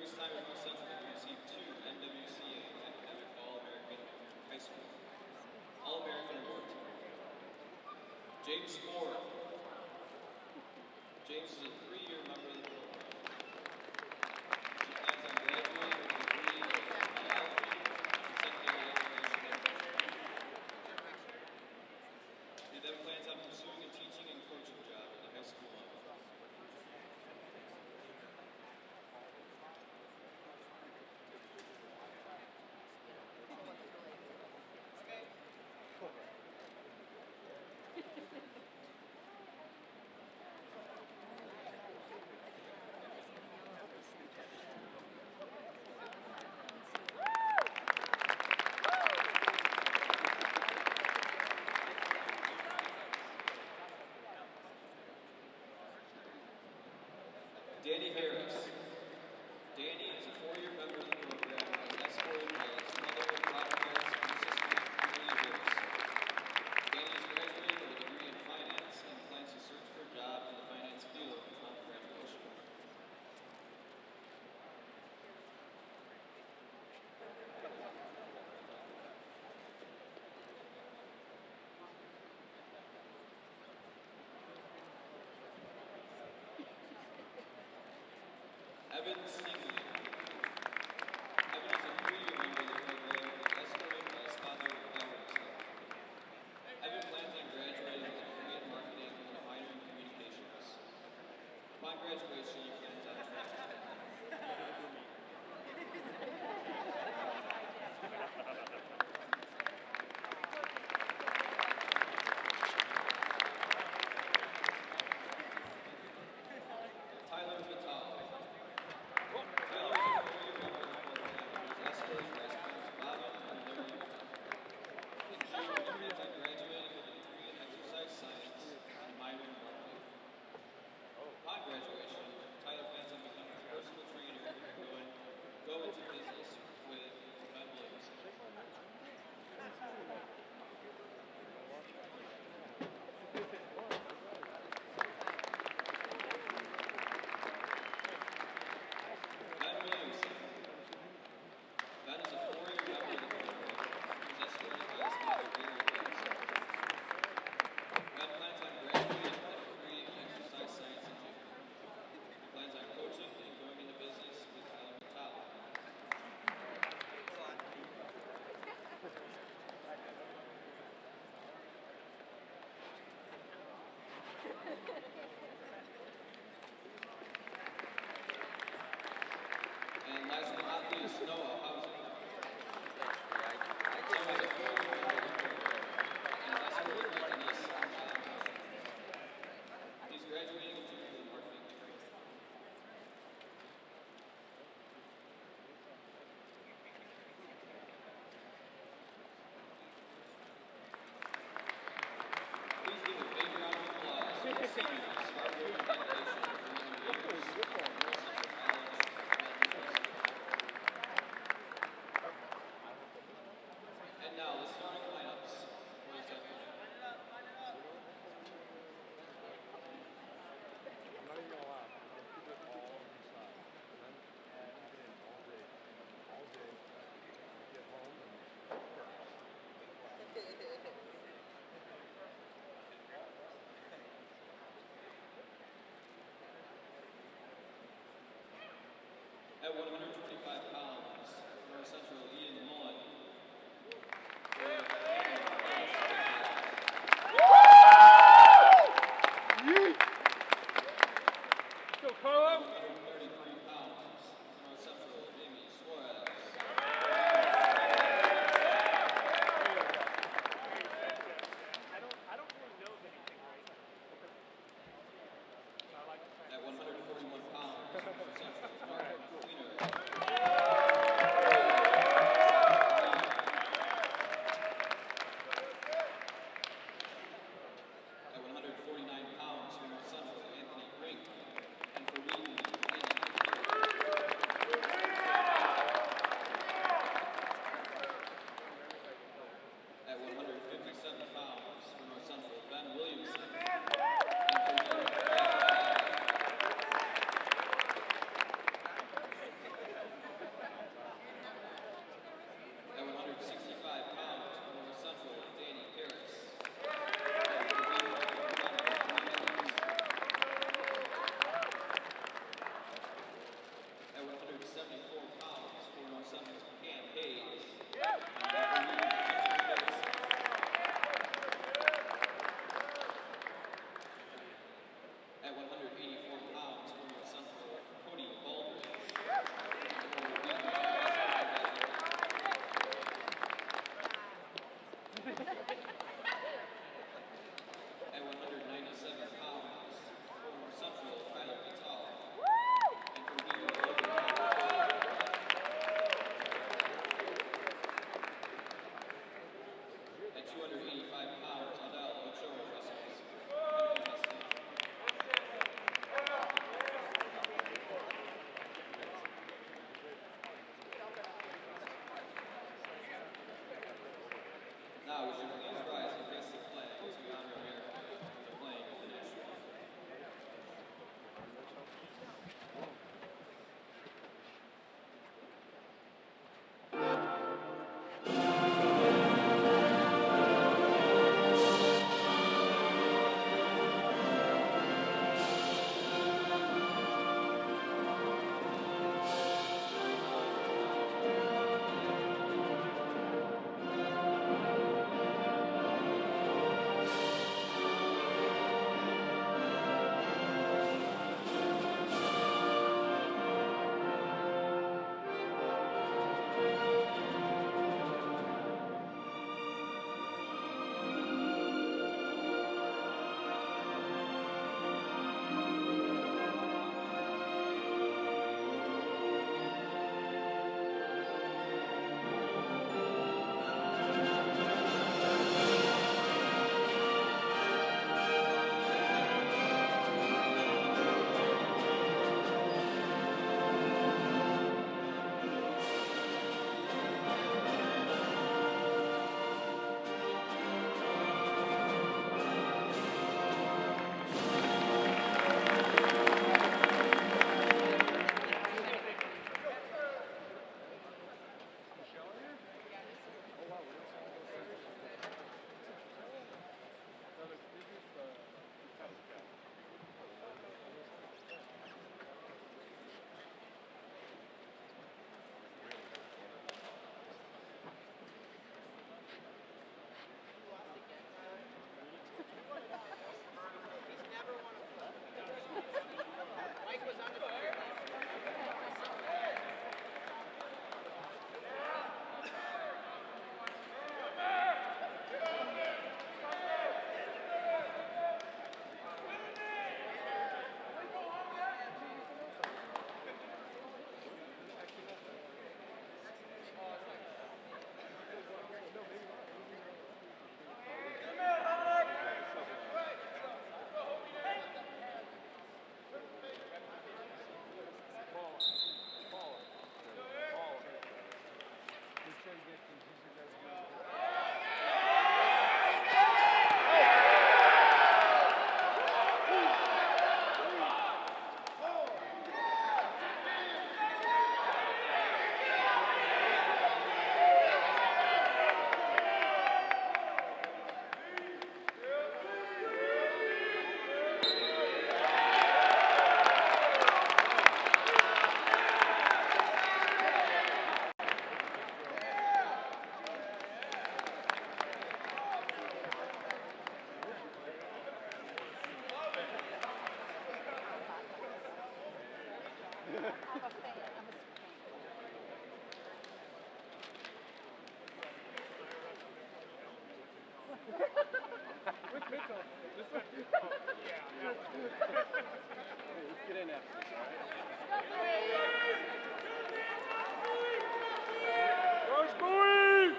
Previous time at North Central, he received 2 NWCA Academic All-American High School All-American Award. James Ford. James is a 3-year member of the program. He plans on graduating with a degree in biology and secondary education. He then plans on pursuing a teaching and coaching job at the high school level. Danny Harris. Danny is a 4-year member of the program and escorted by his mother, godparents, and sister, Julie Harris. Danny is graduating with a degree in finance and plans to search for a job in the finance field upon graduation. Evan Sneakley. Evan is a 3-year member of the program and escorted by his father, Howard. Evan plans on graduating with a degree in marketing and a minor in communications. Upon graduation, he plans on traveling. Tyler Vitale. Tyler is a 4-year member of the program and is escorted by his parents, Robin and Larry Vitale. In June, he plans on graduating with a degree in exercise science and a minor in marketing. Upon graduation, Tyler plans on becoming a personal trainer and go into business with Ben Williamson. Ben Williamson. Ben is a 4-year member of the program and is escorted by his father, Gary Williamson. Ben plans on graduating with a degree in exercise science in June. He plans on coaching and going into business with Tyler Vitale. And last but not least, Noah Hauser. Noah is a 4-year member of the program and is escorted by Denise and John Hauser. He's graduating in June with a marketing degree. Please give a big round of applause for the seniors' hard work and dedication during their years at North Central College Elementary School. And now, the starting lineups for this afternoon. I'm not even gonna lie. I'm gonna keep it all inside. And then keep it in all day. All day. Get home and At 125 pounds, North Central Ian Mullen. Go, Carlo! 133 pounds, North Central Jamie Suarez. I don't really know anything right now. I like the fact At 141 pounds, North Central Mark Wheaton. I'm a fan. I'm a fan. Which Mitchell? This one? Oh, yeah. Hey, let's get in after this, all right? Coach Bowie!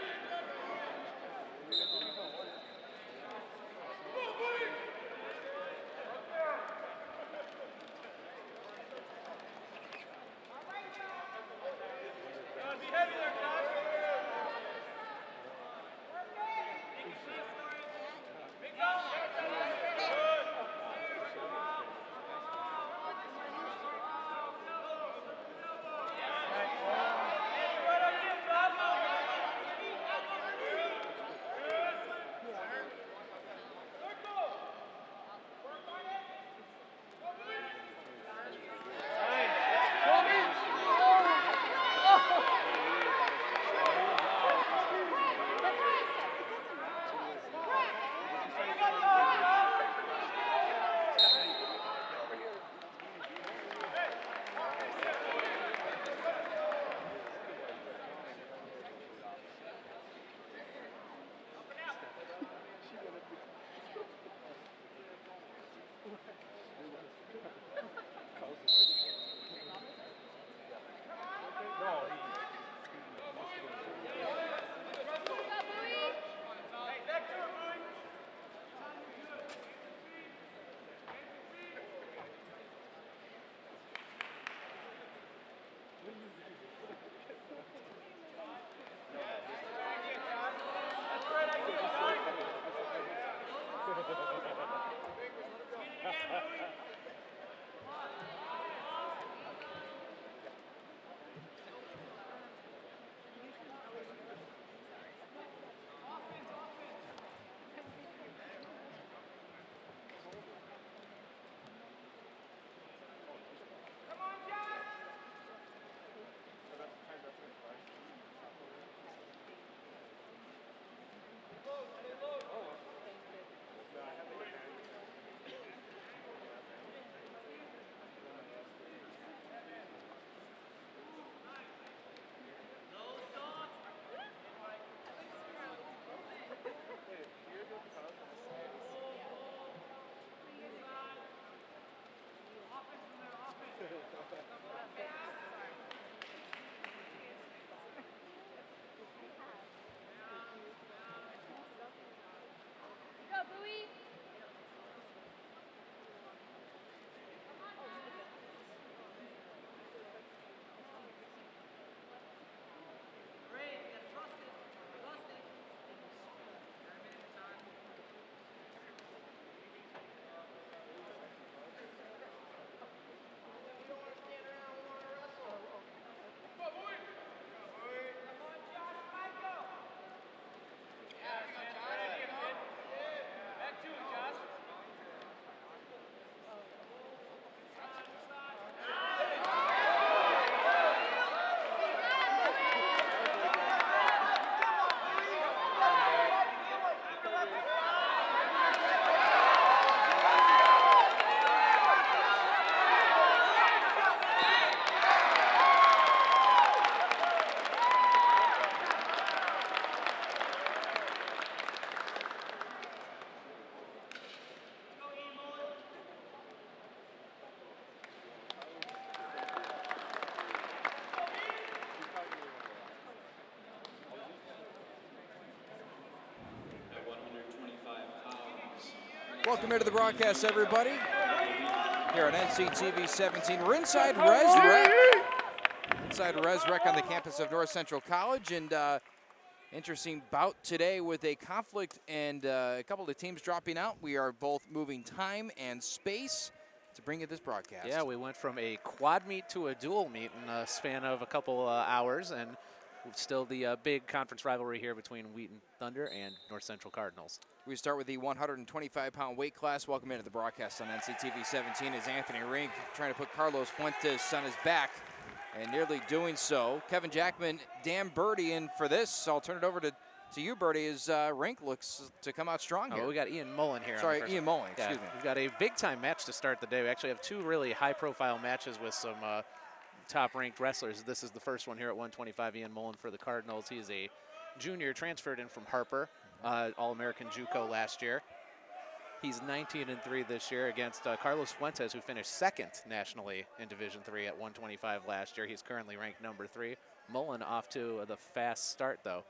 Welcome here to the broadcast, everybody. Here on NCTV 17, we're inside Res Rec. Inside Res Rec on the campus of North Central College, and interesting bout today with a conflict and a couple of the teams dropping out. We are both moving time and space to bring you this broadcast. Yeah, we went from a quad meet to a dual meet in a span of a couple hours, and still the big conference rivalry here between Wheaton Thunder and North Central Cardinals. We start with the 125-pound weight class. Welcome into the broadcast on NCTV 17 is Anthony Rink trying to put Carlos Fuentes on his back and nearly doing so. Kevin Jackman, Dan Birdie in for this. I'll turn it over to you, Birdie, as Rink looks to come out strong here. Oh, we got Ian Mullen here. Sorry, Ian Mullen, excuse me. We've got a big-time match to start the day. We actually have two really high-profile matches with some top-ranked wrestlers. This is the first one here at 125. Ian Mullen for the Cardinals. He is a junior transferred in from Harper, All-American JUCO last year. He's 19-3 this year against Carlos Fuentes, who finished second nationally in Division III at 125 last year. He's currently ranked number 3. Mullen off to the fast start, though.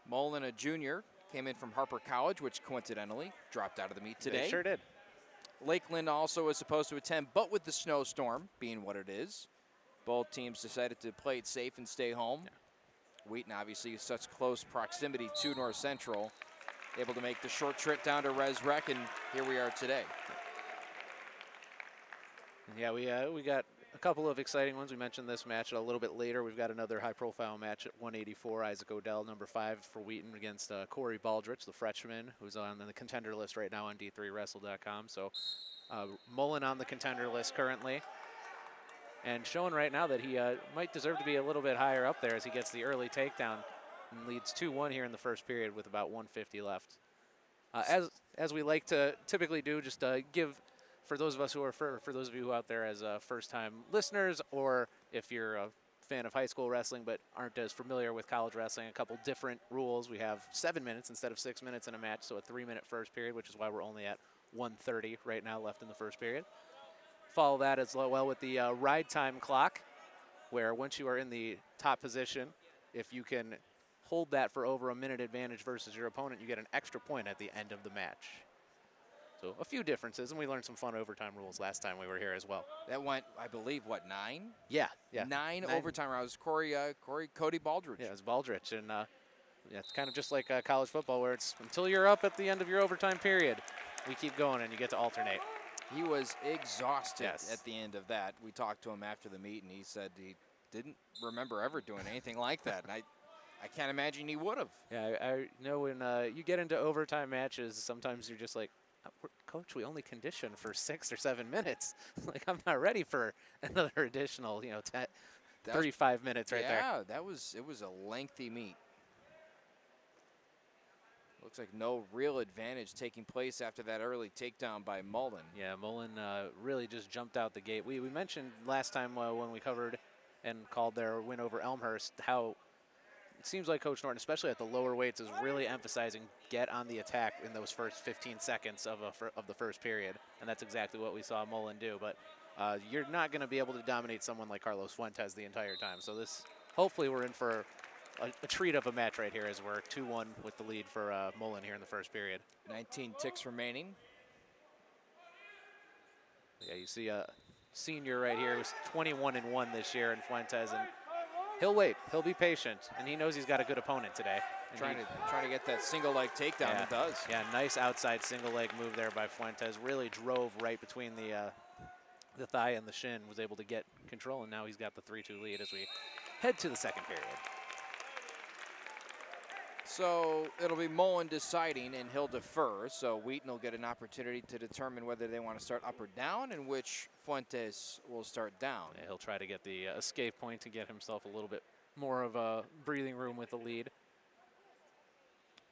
Mullen, a junior, came in from Harper College, which coincidentally dropped out of the meet today. They sure did. Lakeland also was supposed to attend, but with the snowstorm being what it is, both teams decided to play it safe and stay home. Yeah. Wheaton, obviously, such close proximity to North Central, able to make the short trip down to Res Rec, and here we are today. Yeah, we got a couple of exciting ones. We mentioned this match a little bit later. We've got another high-profile match at 184. Isaac Odell, number 5 for Wheaton, against Corey Baldrich, the freshman, who's on the contender list right now on D3Wrestle.com. So Mullen on the contender list currently, and showing right now that he might deserve to be a little bit higher up there as he gets the early takedown and leads 2-1 here in the first period with about 150 left. As we like to typically do, just give, for those of us who are, for those of you out there as first-time listeners, or if you're a fan of high school wrestling but aren't as familiar with college wrestling, a couple different rules. We have 7 minutes instead of 6 minutes in a match, so a 3-minute first period, which is why we're only at 1:30 right now left in the first period. Follow that as well with the ride time clock, where once you are in the top position, if you can hold that for over a minute advantage versus your opponent, you get an extra point at the end of the match. So a few differences, and we learned some fun overtime rules last time we were here as well. That went, I believe, what, 9? Yeah. Nine overtime rounds. Cody Baldrich. Yeah, it was Baldrich, and yeah, it's kind of just like college football, where it's until you're up at the end of your overtime period, we keep going, and you get to alternate. He was exhausted at the end of that. We talked to him after the meet, and he said he didn't remember ever doing anything like that. And I can't imagine he would have. Yeah, I know when you get into overtime matches, sometimes you're just like, Coach, we only condition for 6 or 7 minutes. Like, I'm not ready for another additional, 35 minutes right there. Yeah, it was a lengthy meet. Looks like no real advantage taking place after that early takedown by Mullen. Yeah, Mullen really just jumped out the gate. We mentioned last time when we covered and called their win over Elmhurst how it seems like Coach Norton, especially at the lower weights, is really emphasizing get on the attack in those first 15 seconds of the first period, and that's exactly what we saw Mullen do. But you're not going to be able to dominate someone like Carlos Fuentes the entire time. So this, hopefully, we're in for a treat of a match right here as we're 2-1 with the lead for Mullen here in the first period. 19 ticks remaining. Yeah, you see a senior right here who's 21-1 this year in Fuentes, and he'll wait. He'll be patient, and he knows he's got a good opponent today. Trying to get that single leg takedown. Yeah, it does. Yeah, nice outside single leg move there by Fuentes. Really drove right between the thigh and the shin. Was able to get control, and now he's got the 3-2 lead as we head to the second period. So it'll be Mullen deciding, and he'll defer. So Wheaton will get an opportunity to determine whether they want to start up or down, and which Fuentes will start down. Yeah, he'll try to get the escape point to get himself a little bit more of a breathing room with the lead.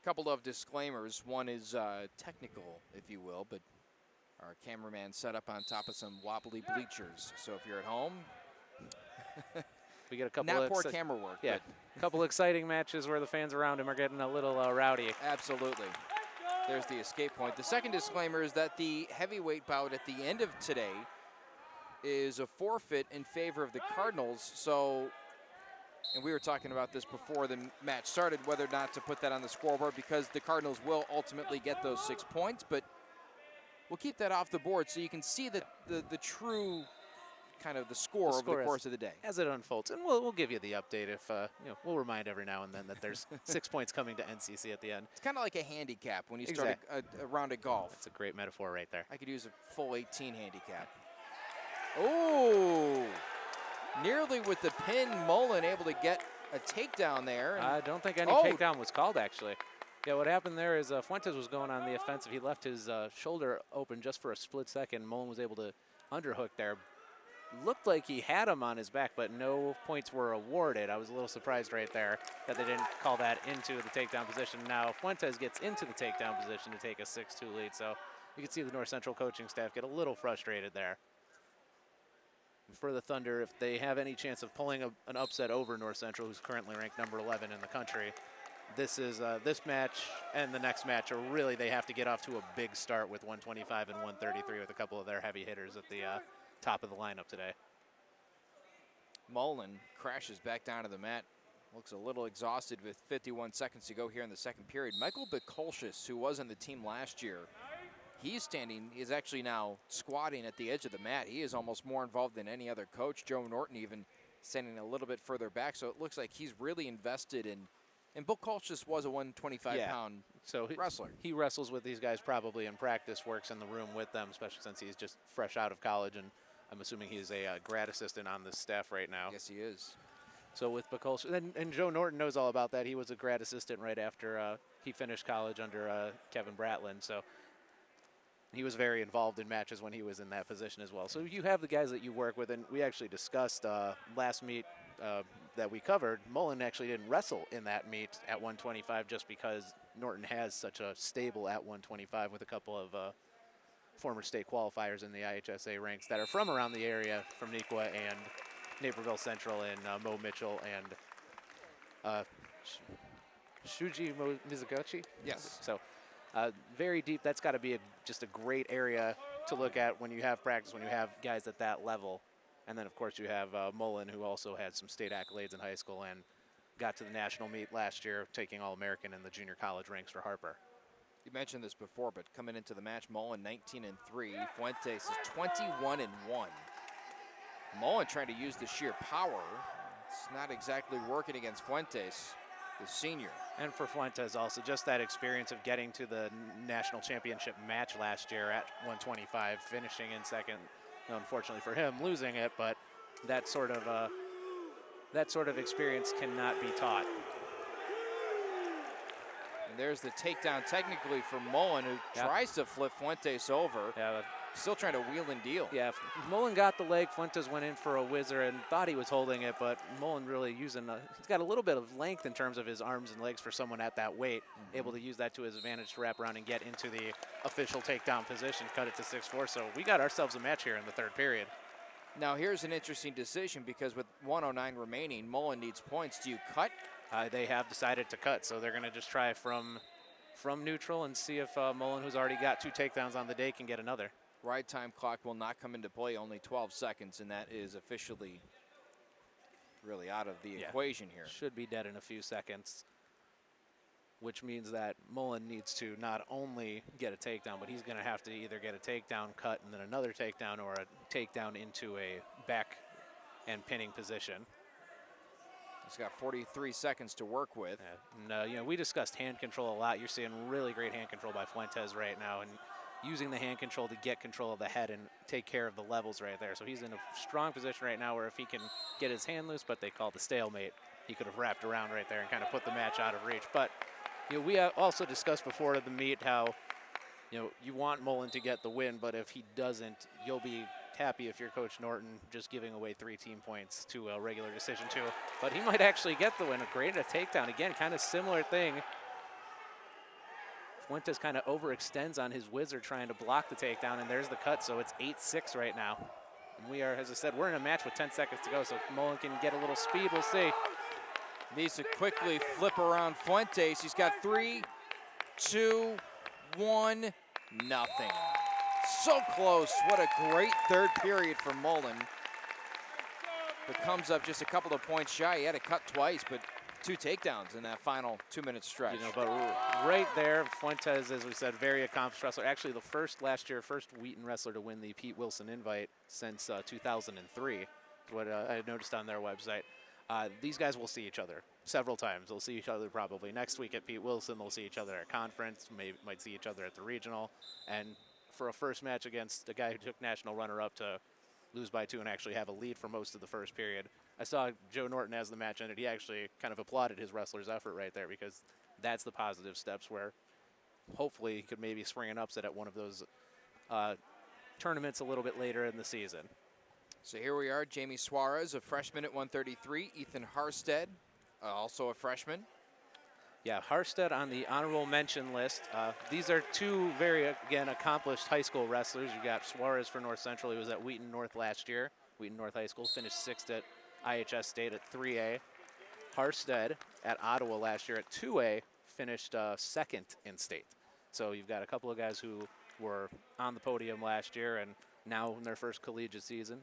Couple of disclaimers. One is technical, if you will, but our cameraman set up on top of some wobbly bleachers. So if you're at home, we get a couple not of poor camera work. Yeah, a couple exciting matches where the fans around him are getting a little rowdy. Absolutely. There's the escape point. The second disclaimer is that the heavyweight bout at the end of today is a forfeit in favor of the Cardinals. So, and we were talking about this before the match started, whether or not to put that on the scoreboard, because the Cardinals will ultimately get those 6 points, but we'll keep that off the board so you can see the true kind of the score over the course of the day as it unfolds. And we'll give you the update if we'll remind every now and then that there's 6 points coming to NCC at the end. It's kind of like a handicap when you start a round of golf. That's a great metaphor right there. I could use a full 18 handicap. Oh, nearly with the pin. Mullen able to get a takedown there. I don't think any takedown was called, actually. Yeah, what happened there is Fuentes was going on the offensive. He left his shoulder open just for a split second. Mullen was able to underhook there. Looked like he had him on his back, but no points were awarded. I was a little surprised right there that they didn't call that into the takedown position. Now Fuentes gets into the takedown position to take a 6-2 lead, so you can see the North Central coaching staff get a little frustrated there. for the Thunder, if they have any chance of pulling an upset over North Central, who's currently ranked number 11 in the country, this is this match and the next match are really, they have to get off to a big start with 125 and 133 with a couple of their heavy hitters at the top of the lineup today. Mullen crashes back down to the mat. Looks a little exhausted with 51 seconds to go here in the second period. Michael Bukolshis, who was on the team last year, he's actually now squatting at the edge of the mat. He is almost more involved than any other coach. Joe Norton even standing a little bit further back, so it looks like he's really invested in. And Bukolshis was a 125-pound wrestler. He wrestles with these guys probably in practice, works in the room with them, especially since he's just fresh out of college, and I'm assuming he's a grad assistant on this staff right now. Yes, he is. So with Bukolshis, and Joe Norton knows all about that. He was a grad assistant right after he finished college under Kevin Bratland, so he was very involved in matches when he was in that position as well. So you have the guys that you work with, and we actually discussed last meet that we covered. Mullen actually didn't wrestle in that meet at 125 just because Norton has such a stable at 125 with a couple of former state qualifiers in the IHSA ranks that are from around the area, from Neuqua and Naperville Central, and Mo Mitchell and Shuji Mizuguchi. Yes. So very deep. That's got to be just a great area to look at when you have practice, when you have guys at that level. And then, of course, you have Mullen, who also had some state accolades in high school and got to the national meet last year, taking All-American in the junior college ranks for Harper. You mentioned this before, but coming into the match, Mullen 19-3. Fuentes is 21-1. Mullen trying to use the sheer power. It's not exactly working against Fuentes, the senior. And for Fuentes also, just that experience of getting to the national championship match last year at 125, finishing in second. Unfortunately for him, losing it, but that sort of experience cannot be taught. And there's the takedown technically for Mullen, who tries to flip Fuentes over. Yeah, still trying to wheel and deal. Yeah, Mullen got the leg. Fuentes went in for a whizzer and thought he was holding it, but Mullen really he's got a little bit of length in terms of his arms and legs for someone at that weight, able to use that to his advantage to wrap around and get into the official takedown position, cut it to 6-4. So we got ourselves a match here in the third period. Now here's an interesting decision, because with 109 remaining, Mullen needs points. Do you cut? They have decided to cut, so they're going to just try from neutral and see if Mullen, who's already got 2 takedowns on the day, can get another. Ride time clock will not come into play, only 12 seconds, and that is officially really out of the equation here. Should be dead in a few seconds, which means that Mullen needs to not only get a takedown, but he's going to have to either get a takedown, cut, and then another takedown, or a takedown into a back and pinning position. He's got 43 seconds to work with. Yeah. And, we discussed hand control a lot. You're seeing really great hand control by Fuentes right now, and using the hand control to get control of the head and take care of the levels right there. So he's in a strong position right now where if he can get his hand loose, but they call it the stalemate, he could have wrapped around right there and kind of put the match out of reach. But we also discussed before the meet how you want Mullen to get the win, but if he doesn't, you'll be happy if you're Coach Norton just giving away 3 team points to a regular decision too. But he might actually get the win. A great takedown. Again, kind of similar thing. Fuentes kind of overextends on his whizzer trying to block the takedown, and there's the cut, so it's 8-6 right now. And we are, as I said, we're in a match with 10 seconds to go, so if Mullen can get a little speed, we'll see. Needs to quickly flip around Fuentes. He's got 3, 2, 1, nothing. So close. What a great third period for Mullen. But comes up just a couple of points shy. He had to cut twice, but 2 takedowns in that final 2-minute stretch. But right there, Fuentes, as we said, very accomplished wrestler. Actually, the first Wheaton wrestler to win the Pete Wilson invite since 2003, what I noticed on their website. These guys will see each other several times. They'll see each other probably next week at Pete Wilson. They'll see each other at conference, might see each other at the regional. And for a first match against a guy who took national runner-up to lose by 2 and actually have a lead for most of the first period, I saw Joe Norton as the match ended. He actually kind of applauded his wrestler's effort right there, because that's the positive steps where hopefully he could maybe spring an upset at one of those tournaments a little bit later in the season. So here we are, Jamie Suarez, a freshman at 133. Ethan Harstead, also a freshman. Yeah, Harstead on the honorable mention list. These are 2 very, again, accomplished high school wrestlers. You got Suarez for North Central. He was at Wheaton North last year. Wheaton North High School, finished 6th at IHS State at 3A. Harstead at Ottawa last year at 2A finished 2nd in state. So you've got a couple of guys who were on the podium last year and now in their first collegiate season.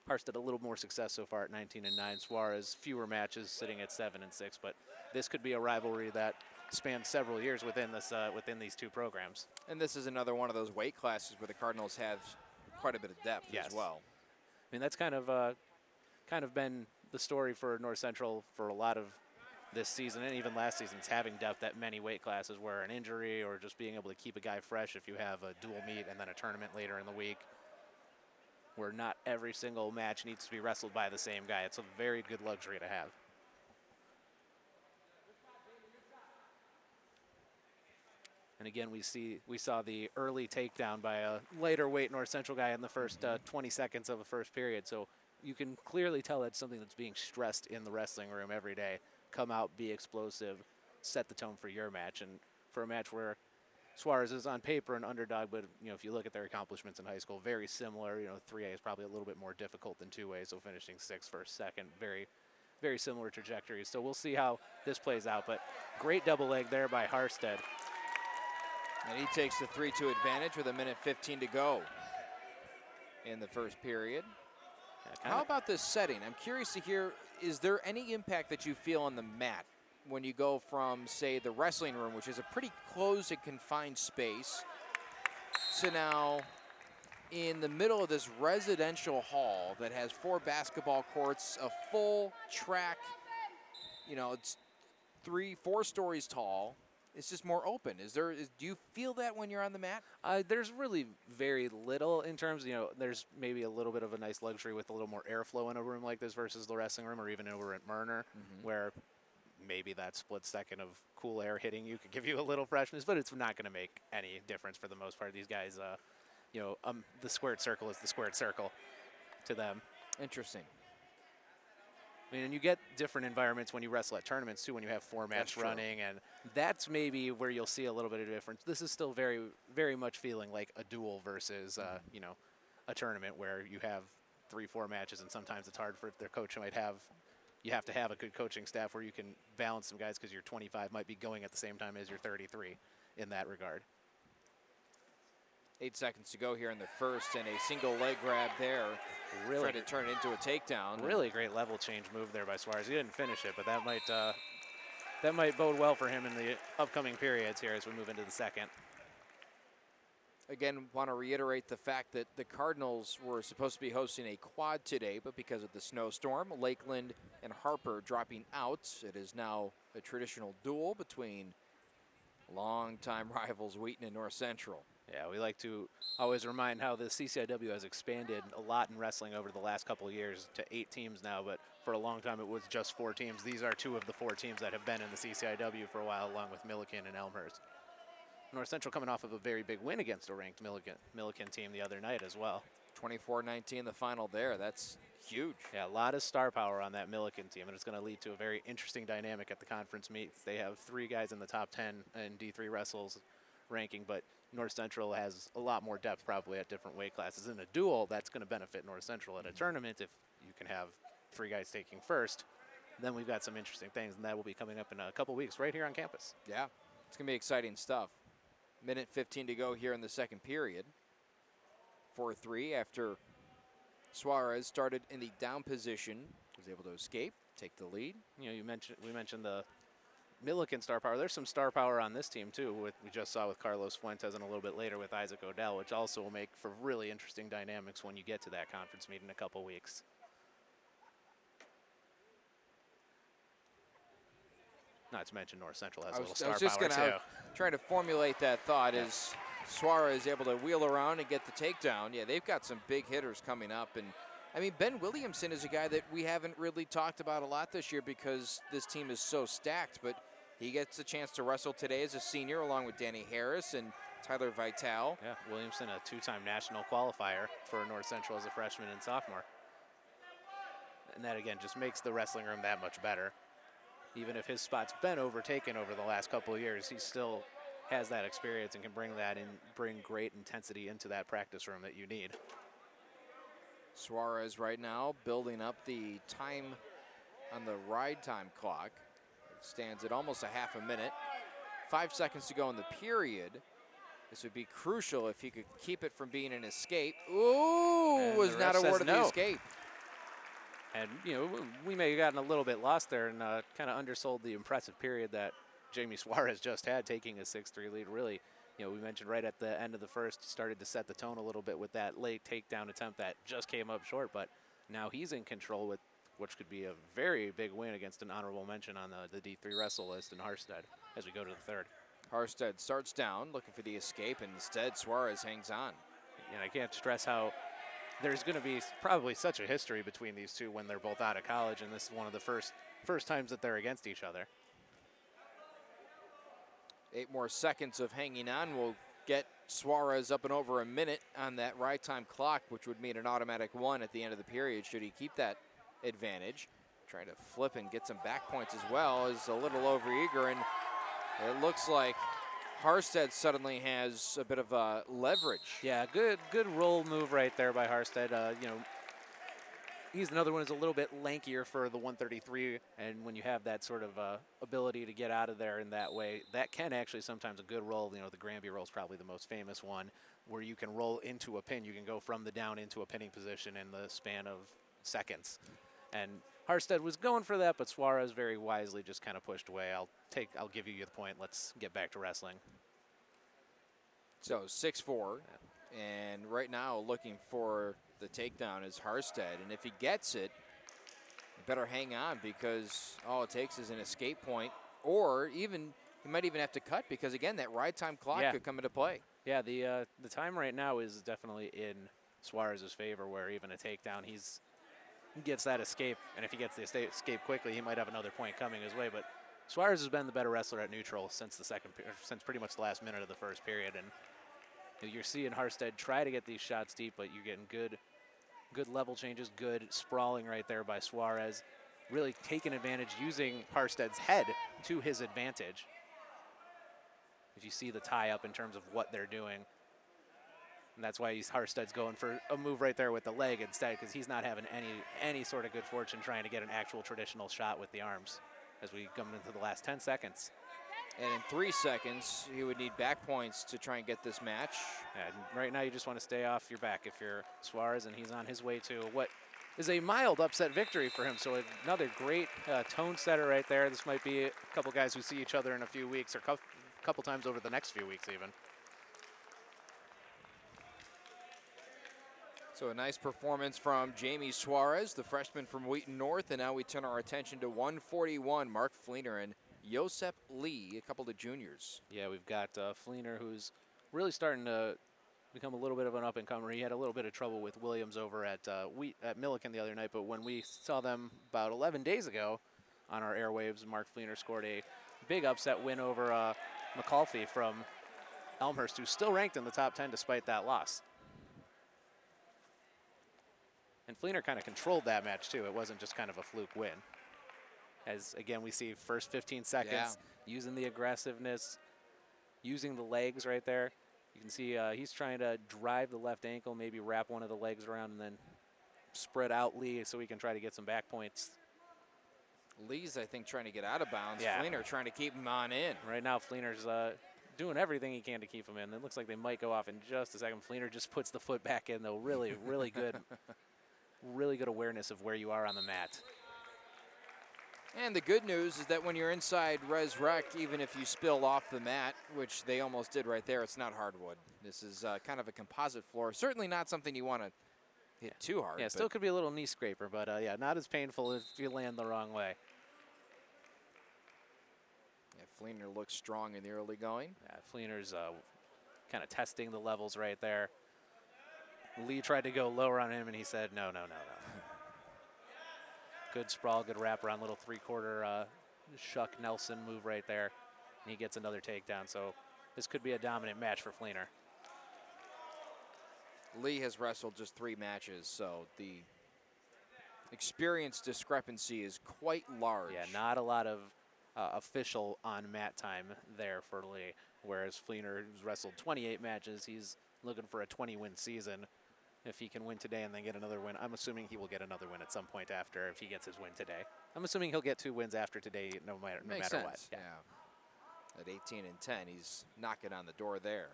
Harstead a little more success so far at 19-9. Suarez fewer matches, sitting at 7-6. But this could be a rivalry that spans several years within this within these two programs. And this is another one of those weight classes where the Cardinals have quite a bit of depth as well. I mean, that's kind of been the story for North Central for a lot of this season and even last season. It's having depth at many weight classes where an injury or just being able to keep a guy fresh if you have a dual meet and then a tournament later in the week, where not every single match needs to be wrestled by the same guy. It's a very good luxury to have. And again, we saw the early takedown by a lighter weight North Central guy in the first 20 seconds of the first period. So you can clearly tell that's something that's being stressed in the wrestling room every day. Come out, be explosive, set the tone for your match. And for a match where Suarez is on paper an underdog, but if you look at their accomplishments in high school, very similar. 3A is probably a little bit more difficult than 2A, so finishing 6th, first, second, very, very similar trajectories. So we'll see how this plays out. But great double leg there by Harstead. And he takes the 3-2 advantage with 1:15 to go in the first period. How about this setting? I'm curious to hear, is there any impact that you feel on the mat when you go from, say, the wrestling room, which is a pretty closed and confined space, to now in the middle of this residential hall that has 4 basketball courts, a full track, it's 3-4 stories tall. It's just more open. Do you feel that when you're on the mat? There's really very little in terms, there's maybe a little bit of a nice luxury with a little more airflow in a room like this versus the wrestling room or even over at Murner, where maybe that split second of cool air hitting you could give you a little freshness, but it's not going to make any difference for the most part. These guys, the squared circle is the squared circle to them. Interesting. I mean, and you get different environments when you wrestle at tournaments, too, when you have 4 matches running, and that's maybe where you'll see a little bit of difference. This is still very, very much feeling like a duel versus, a tournament where you have 3-4 matches, and sometimes it's hard for their coach you have to have a good coaching staff where you can balance some guys because your 25 might be going at the same time as your 33 in that regard. 8 seconds to go here in the first, and a single leg grab there. Really trying to turn it into a takedown. Really great level change move there by Suarez. He didn't finish it, but that might bode well for him in the upcoming periods here as we move into the second. Again, want to reiterate the fact that the Cardinals were supposed to be hosting a quad today, but because of the snowstorm, Lakeland and Harper dropping out, it is now a traditional duel between longtime rivals Wheaton and North Central. Yeah, we like to always remind how the CCIW has expanded a lot in wrestling over the last couple of years to 8 teams now, but for a long time it was just 4 teams. These are 2 of the 4 teams that have been in the CCIW for a while, along with Milliken and Elmhurst. North Central coming off of a very big win against a ranked Milliken team the other night as well. 24-19 the final there. That's huge. Yeah, a lot of star power on that Milliken team, and it's going to lead to a very interesting dynamic at the conference meets. They have 3 guys in the top 10 in D3 wrestles ranking, but North Central has a lot more depth probably at different weight classes. In a duel, that's going to benefit North Central. At a tournament, if you can have 3 guys taking first, then we've got some interesting things, and that will be coming up in a couple weeks right here on campus. Yeah, it's going to be exciting stuff. 1:15 to go here in the second period. 4-3 after Suarez started in the down position, was able to escape, take the lead. We mentioned the Milliken star power. There's some star power on this team too. We just saw with Carlos Fuentes and a little bit later with Isaac Odell, which also will make for really interesting dynamics when you get to that conference meet in a couple weeks. Not to mention North Central has a little star power too. Trying to formulate that thought is Suarez able to wheel around and get the takedown. Yeah, they've got some big hitters coming up. And I mean, Ben Williamson is a guy that we haven't really talked about a lot this year because this team is so stacked, but he gets a chance to wrestle today as a senior along with Danny Harris and Tyler Vitale. Yeah, Williamson, a 2-time national qualifier for North Central as a freshman and sophomore. And that, again, just makes the wrestling room that much better. Even if his spot's been overtaken over the last couple of years, he still has that experience and can bring that and bring great intensity into that practice room that you need. Suarez right now building up the time on the ride time clock. It stands at almost a half a minute. 5 seconds to go in the period. This would be crucial if he could keep it from being an escape. Ooh, And was the not ref says awarded the no. escape. And, you know, we may have gotten a little bit lost there and kind of undersold the impressive period that Jamie Suarez just had, taking a 6-3 lead. Really, you know, we mentioned right at the end of the first, started to set the tone a little bit with that late takedown attempt that just came up short, but now he's in control with which could be a very big win against an honorable mention on the D3 wrestle list in Harstead as we go to the third. Harstead starts down, looking for the escape, and instead Suarez hangs on. And I can't stress how there's going to be probably such a history between these two when they're both out of college, and this is one of the first times that they're against each other. 8 more seconds of hanging on will get Suarez up and over a minute on that ride time clock, which would mean an automatic 1 at the end of the period should he keep that advantage. Trying to flip and get some back points as well, is a little overeager, and it looks like Harstead suddenly has a bit of leverage. Yeah, good roll move right there by Harstead. You know, he's another one who's a little bit lankier for the 133, and when you have that sort of ability to get out of there in that way, that can actually sometimes a good roll. You know, the Granby roll is probably the most famous one, where you can roll into a pin. You can go from the down into a pinning position in the span of seconds. And Harstead was going for that, but Suarez very wisely just kind of pushed away. I'll give you the point. Let's get back to wrestling. So 6-4, and right now looking for the takedown is Harstead, and if he gets it, you better hang on, because all it takes is an escape point, or even he might even have to cut, because again, that ride time clock could come into play. Yeah, the time right now is definitely in Suarez's favor, where even a takedown, he gets that escape, and if he gets the escape quickly, he might have another point coming his way. But Suarez has been the better wrestler at neutral since since pretty much the last minute of the first period, and you're seeing Harstead try to get these shots deep, but you're getting good level changes, good sprawling right there by Suarez, really taking advantage, using Harstead's head to his advantage. If you see the tie up in terms of what they're doing. And that's why Harstead's going for a move right there with the leg instead, because he's not having any sort of good fortune trying to get an actual traditional shot with the arms as we come into the last 10 seconds. And in 3 seconds, he would need back points to try and get this match. And right now you just want to stay off your back if you're Suarez, and he's on his way to what is a mild upset victory for him. So another great tone setter right there. This might be a couple guys who see each other in a few weeks, or a couple times over the next few weeks even. So a nice performance from Jamie Suarez, the freshman from Wheaton North, and now we turn our attention to 141, Mark Fleener and Josep Lee, a couple of juniors. Yeah, we've got Fleener, who's really starting to become a little bit of an up-and-comer. He had a little bit of trouble with Williams over at Milliken the other night, but when we saw them about 11 days ago on our airwaves, Mark Fleener scored a big upset win over McAuliffe from Elmhurst, who's still ranked in the top 10 despite that loss. And Fleener kind of controlled that match, too. It wasn't just kind of a fluke win. As, again, we see first 15 seconds, using the aggressiveness, using the legs right there. You can see he's trying to drive the left ankle, maybe wrap one of the legs around, and then spread out Lee so he can try to get some back points. Lee's, I think, trying to get out of bounds. Yeah. Fleener trying to keep him on in. Right now, Fleener's doing everything he can to keep him in. It looks like they might go off in just a second. Fleener just puts the foot back in, though. Really, really good. Really good awareness of where you are on the mat. And the good news is that when you're inside Res Rec, even if you spill off the mat, which they almost did right there, it's not hardwood. This is kind of a composite floor. Certainly not something you want to hit too hard. Yeah, still could be a little knee scraper, but yeah, not as painful if you land the wrong way. Yeah, Fleener looks strong in the early going. Yeah, Fleener's kind of testing the levels right there. Lee tried to go lower on him, and he said, no. Good sprawl, good wraparound, little three-quarter Shuck Nelson move right there. And he gets another takedown, so this could be a dominant match for Fleener. Lee has wrestled just 3 matches, so the experience discrepancy is quite large. Yeah, not a lot of official on-mat time there for Lee, whereas Fleener, who's wrestled 28 matches, he's looking for a 20-win season. if he can win today and then get another win. I'm assuming he will get another win at some point after if he gets his win today. I'm assuming he'll get 2 wins after today, no matter what. Yeah. At 18 and 10, he's knocking on the door there.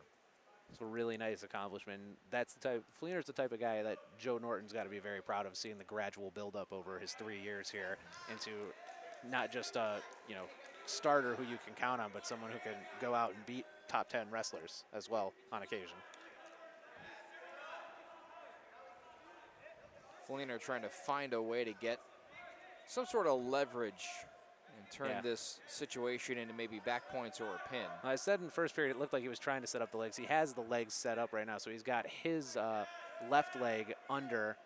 It's a really nice accomplishment. That's the type. Fleener's the type of guy that Joe Norton's got to be very proud of, seeing the gradual build-up over his 3 years here into not just a starter who you can count on, but someone who can go out and beat top 10 wrestlers as well on occasion. Fleener trying to find a way to get some sort of leverage and turn this situation into maybe back points or a pin. I said in the first period it looked like he was trying to set up the legs. He has the legs set up right now, so he's got his left leg under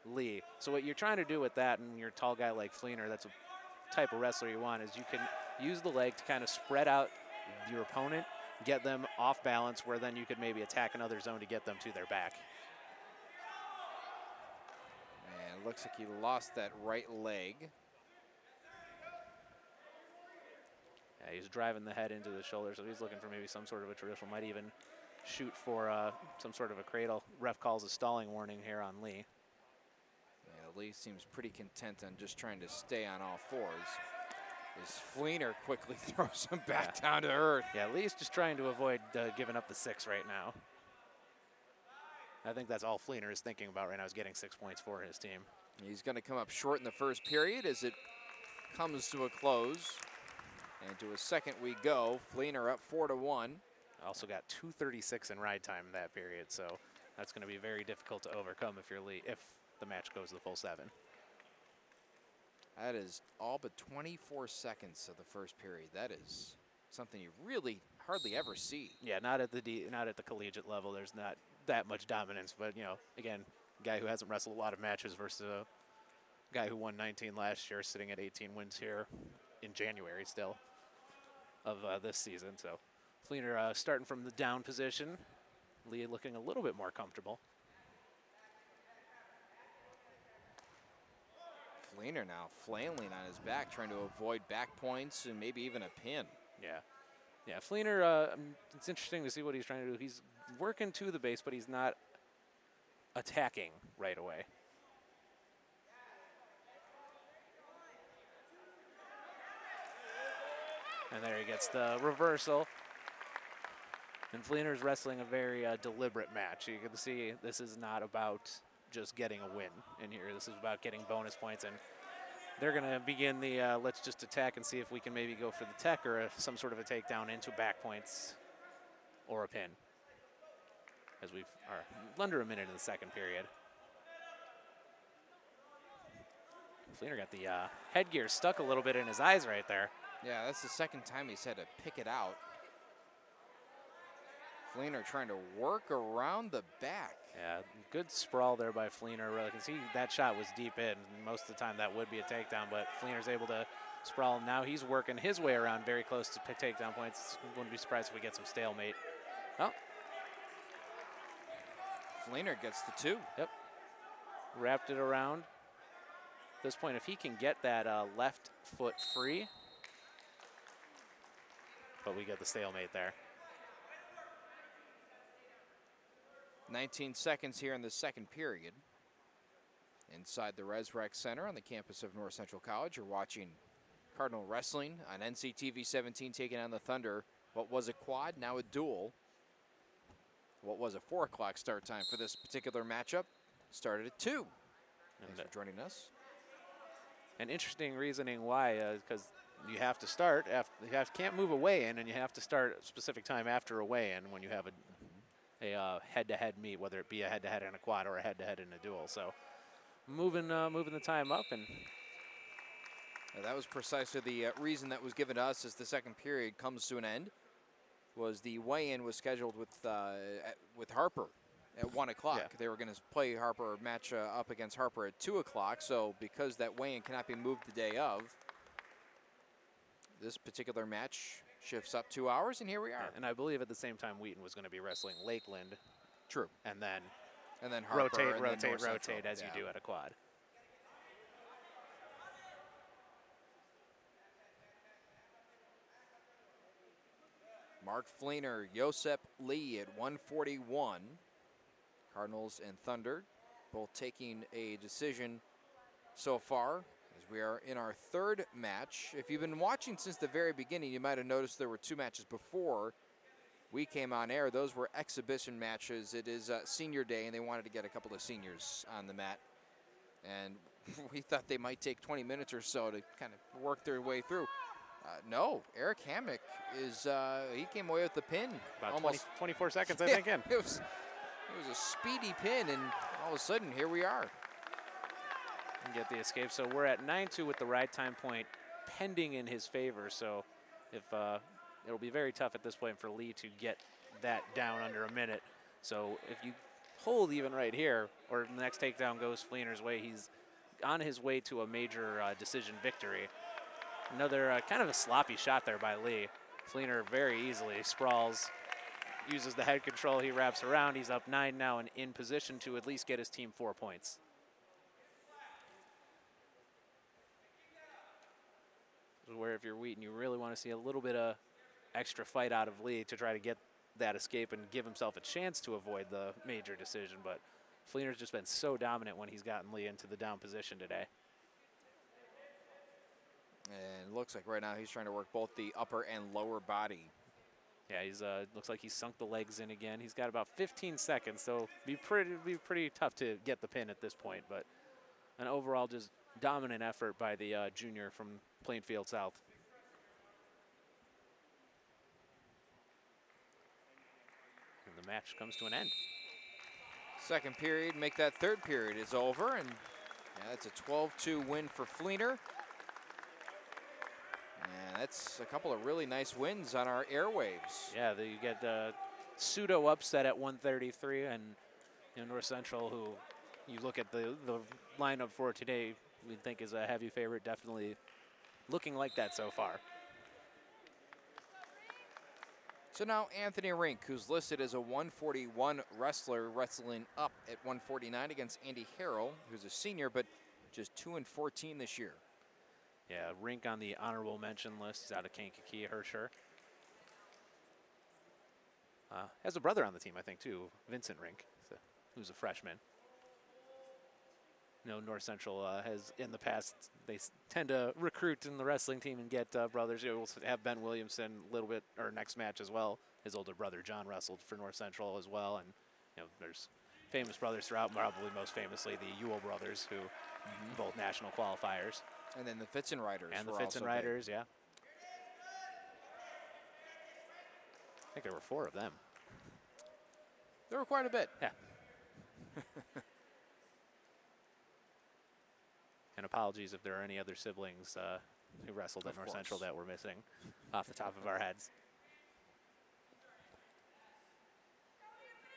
Lee. So what you're trying to do with that, and you're a tall guy like Fleener, that's a type of wrestler you want, is you can use the leg to kind of spread out your opponent, get them off balance, where then you could maybe attack another zone to get them to their back. And it looks like he lost that right leg. Yeah, he's driving the head into the shoulder, so he's looking for maybe some sort of a traditional, might even shoot for some sort of a cradle. Ref calls a stalling warning here on Lee. Yeah, Lee seems pretty content on just trying to stay on all fours. As Fleener quickly throws him back down to earth. Yeah, Lee's just trying to avoid giving up the 6 right now. I think that's all Fleener is thinking about right now, is getting 6 points for his team. He's going to come up short in the first period as it comes to a close. And to a second we go. Fleener up 4-1. Also got 2:36 in ride time in that period, so that's going to be very difficult to overcome if you're Lee, if the match goes the full 7. That is all but 24 seconds of the first period. That is something you really hardly ever see. Yeah, not at the collegiate level. There's not that much dominance, but again, a guy who hasn't wrestled a lot of matches versus a guy who won 19 last year, sitting at 18 wins here in January still of this season. So Fleener starting from the down position. Lee looking a little bit more comfortable. Fleener now flailing on his back, trying to avoid back points and maybe even a pin. Yeah, Fleener, it's interesting to see what he's trying to do. He's working to the base, but he's not attacking right away. And there he gets the reversal. And Fleener's wrestling a very deliberate match. You can see this is not about just getting a win in here. This is about getting bonus points, and they're going to begin the let's just attack and see if we can maybe go for the tech or some sort of a takedown into back points or a pin. As we are under a minute in the second period. Fleener got the headgear stuck a little bit in his eyes right there. Yeah, that's the second time he's had to pick it out. Fleener trying to work around the back. Yeah, good sprawl there by Fleener. You can see that shot was deep in. Most of the time that would be a takedown, but Fleener's able to sprawl. Now he's working his way around very close to takedown points. Wouldn't be surprised if we get some stalemate. Oh. Fleener gets the 2. Yep. Wrapped it around. At this point, if he can get that left foot free, but we get the stalemate there. 19 seconds here in the second period. Inside the Res Rec Center on the campus of North Central College, you're watching Cardinal Wrestling on NCTV 17 taking on the Thunder. What was a quad, now a duel. What was a 4 o'clock start time for this particular matchup started at 2. Thanks for joining us. An interesting reasoning why, because you have to start after, can't move a weigh-in, and you have to start a specific time after a weigh-in when you have a head-to-head meet, whether it be a head-to-head in a quad or a head-to-head in a duel. So moving the time up, and that was precisely the reason that was given to us as the second period comes to an end. Was the weigh-in was scheduled with Harper at 1 o'clock. Yeah. They were going to play Harper, match up against Harper at 2 o'clock. So because that weigh-in cannot be moved the day of, this particular match shifts up 2 hours, and here we are. Yeah, and I believe at the same time Wheaton was going to be wrestling Lakeland. True. And then Harper, rotate as you do at a quad. Mark Fleener, Josep Lee at 141. Cardinals and Thunder both taking a decision so far as we are in our third match. If you've been watching since the very beginning, you might have noticed there were 2 matches before we came on air. Those were exhibition matches. It is senior day, and they wanted to get a couple of seniors on the mat. And we thought they might take 20 minutes or so to kind of work their way through. No, Eric Hammock is, he came away with the pin. About almost 24 seconds, I think, in. It was a speedy pin, and all of a sudden, here we are. And get the escape. So we're at 9-2 with the ride time point pending in his favor. So if it'll be very tough at this point for Lee to get that down under a minute. So if you hold even right here, or the next takedown goes Fleener's way, he's on his way to a major decision victory. Another kind of a sloppy shot there by Lee. Fleener very easily sprawls, uses the head control, he wraps around. He's up 9 now and in position to at least get his team 4 points. Where if you're Wheaton, you really want to see a little bit of extra fight out of Lee to try to get that escape and give himself a chance to avoid the major decision. But Fleener's just been so dominant when he's gotten Lee into the down position today. And it looks like right now he's trying to work both the upper and lower body. Yeah, he's looks like he's sunk the legs in again. He's got about 15 seconds, so be pretty tough to get the pin at this point. But an overall just dominant effort by the junior from Plainfield South. And the match comes to an end. Second period, make that third period is over, and yeah, it's a 12-2 win for Fleener. And that's a couple of really nice wins on our airwaves. Yeah, you get the pseudo upset at 133, and North Central, who you look at the lineup for today, we think is a heavy favorite, definitely looking like that so far. So now Anthony Rink, who's listed as a 141 wrestler, wrestling up at 149 against Andy Harrell, who's a senior, but just 2-14 this year. Yeah, Rink on the honorable mention list. He's out of Kankakee, Hersher. Has a brother on the team, I think, too, Vincent Rink, who's a freshman. North Central has in the past, they tend to recruit in the wrestling team and get brothers. We'll have Ben Williamson a little bit, or next match as well. His older brother John wrestled for North Central as well, and there's famous brothers throughout. Probably most famously the Ewell brothers, who both national qualifiers. And then the Fitzenreiters. And the Fitzenreiters, yeah. I think there were 4 of them. There were quite a bit. Yeah. And apologies if there are any other siblings who wrestled at North Central that we're missing off the top of our heads.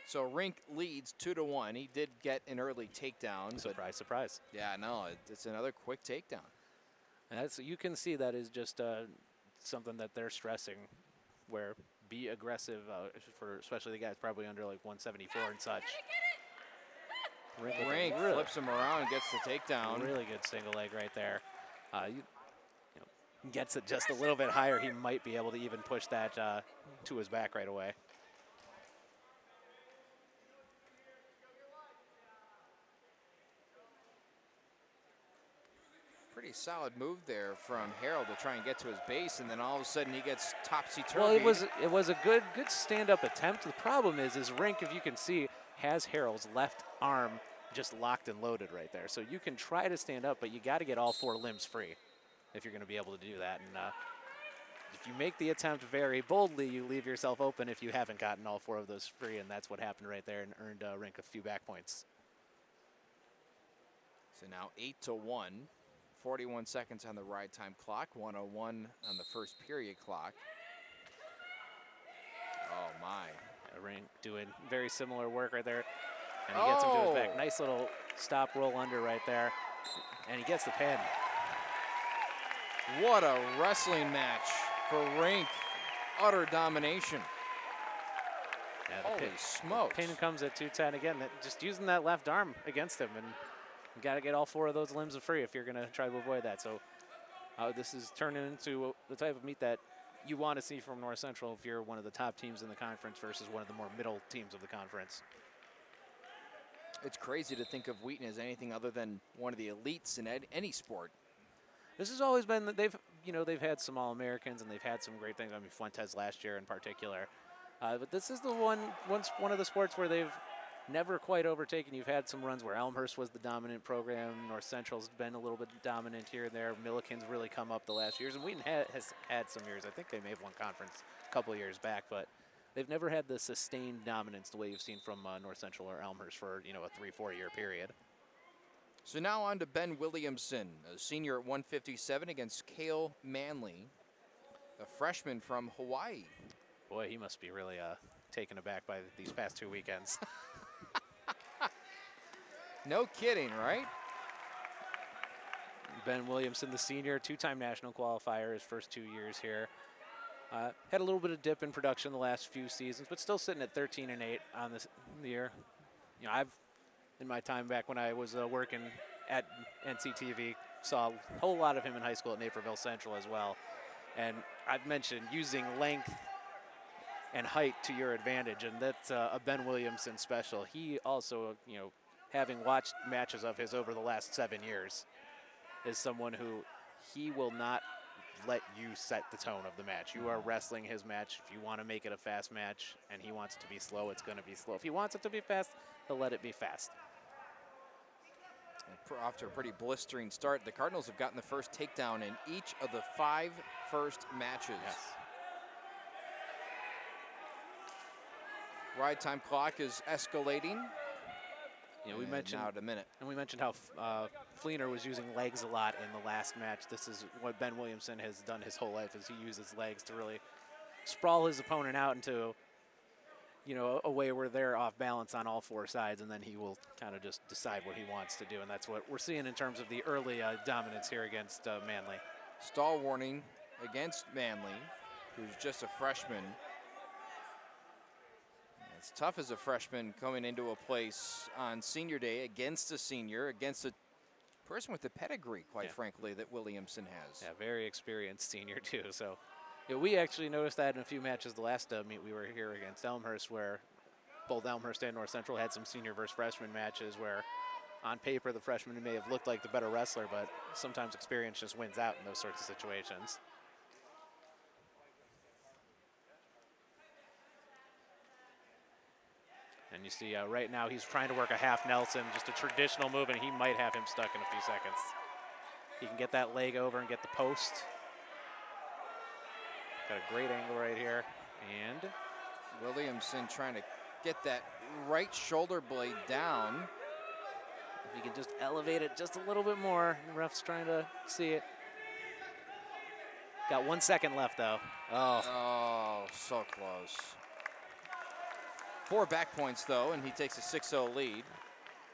So Rink leads 2-1. He did get an early takedown. Surprise, surprise. Yeah, no, it's another quick takedown. And you can see that is just something that they're stressing, where be aggressive for especially the guys probably under like 174 and such. Rink flips him around and gets the takedown. Really good single leg right there. Gets it just a little bit higher. He might be able to even push that to his back right away. Pretty solid move there from Harold to try and get to his base, and then all of a sudden he gets topsy-turvy. Well, it was a good stand-up attempt. The problem is Rink, if you can see, has Harold's left arm just locked and loaded right there. So you can try to stand up, but you got to get all 4 limbs free if you're going to be able to do that. And if you make the attempt very boldly, you leave yourself open if you haven't gotten all 4 of those free, and that's what happened right there and earned Rink a few back points. So now 8-1. 41 seconds on the ride time clock, 1:01 on the first period clock. Oh my. Rink doing very similar work right there. And he gets him to his back. Nice little stop roll under right there. And he gets the pin. What a wrestling match for Rink. Utter domination. Yeah, holy smokes. Pin comes at 210 again. Just using that left arm against him, and you got to get all 4 of those limbs free if you're going to try to avoid that. So this is turning into the type of meet that you want to see from North Central if you're one of the top teams in the conference versus one of the more middle teams of the conference. It's crazy to think of Wheaton as anything other than one of the elites in any sport. This has always been that they've had some All-Americans and they've had some great things. I mean, Fuentes last year in particular, but this is the one of the sports where they've never quite overtaken. You've had some runs where Elmhurst was the dominant program, North Central's been a little bit dominant here and there. Milliken's really come up the last years, and Wheaton has had some years. I think they may have won conference a couple of years back, but they've never had the sustained dominance the way you've seen from North Central or Elmhurst for a 3-4 year period. So now on to Ben Williamson, a senior at 157 against Cale Manley, a freshman from Hawaii. Boy, he must be really taken aback by these past 2 weekends. No kidding, right? Ben Williamson, the senior, 2-time national qualifier his first 2 years here. Had a little bit of dip in production the last few seasons, but still sitting at 13-8 on this year. I've, in my time back when I was working at NCTV, saw a whole lot of him in high school at Naperville Central as well. And I've mentioned using length and height to your advantage, and that's a Ben Williamson special. He also, having watched matches of his over the last 7 years, is someone who he will not let you set the tone of the match. You are wrestling his match. If you want to make it a fast match and he wants it to be slow, it's going to be slow. If he wants it to be fast, he'll let it be fast. Off to a pretty blistering start. The Cardinals have gotten the first takedown in each of the 5 first matches. Yes. Ride time clock is escalating. We mentioned now at a minute. And we mentioned how Fleener was using legs a lot in the last match. This is what Ben Williamson has done his whole life, is he uses legs to really sprawl his opponent out into, a way where they're off balance on all 4 sides, and then he will kind of just decide what he wants to do, and that's what we're seeing in terms of the early dominance here against Manley. Stall warning against Manley, who's just a freshman. It's tough as a freshman coming into a place on senior day against a senior, against a person with the pedigree, quite frankly, that Williamson has. Yeah, very experienced senior too. So we actually noticed that in a few matches the last meet we were here against Elmhurst, where both Elmhurst and North Central had some senior versus freshman matches where on paper the freshman may have looked like the better wrestler, but sometimes experience just wins out in those sorts of situations. And you see right now he's trying to work a half Nelson, just a traditional move, and he might have him stuck in a few seconds. He can get that leg over and get the post. Got a great angle right here. And Williamson trying to get that right shoulder blade down. If he can just elevate it just a little bit more. The ref's trying to see it. Got 1 second left though. Oh, so close. 4 back points, though, and he takes a 6-0 lead.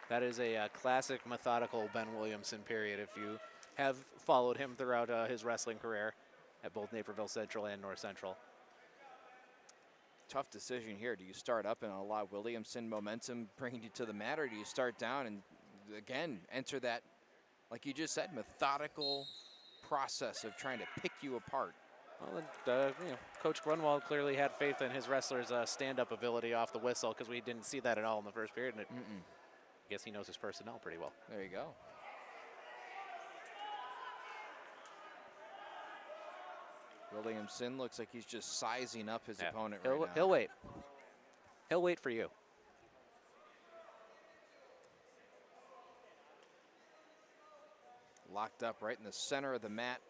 That is a classic methodical Ben Williamson period if you have followed him throughout his wrestling career at both Naperville Central and North Central. Tough decision here. Do you start up and allow Williamson momentum bringing you to the mat, or do you start down and, again, enter that, like you just said, methodical process of trying to pick you apart? Well, Coach Grunwald clearly had faith in his wrestlers' stand-up ability off the whistle, because we didn't see that at all in the first period. And I guess he knows his personnel pretty well. There you go. Williamson looks like he's just sizing up his opponent right now. He'll wait. He'll wait for you. Locked up right in the center of the mat.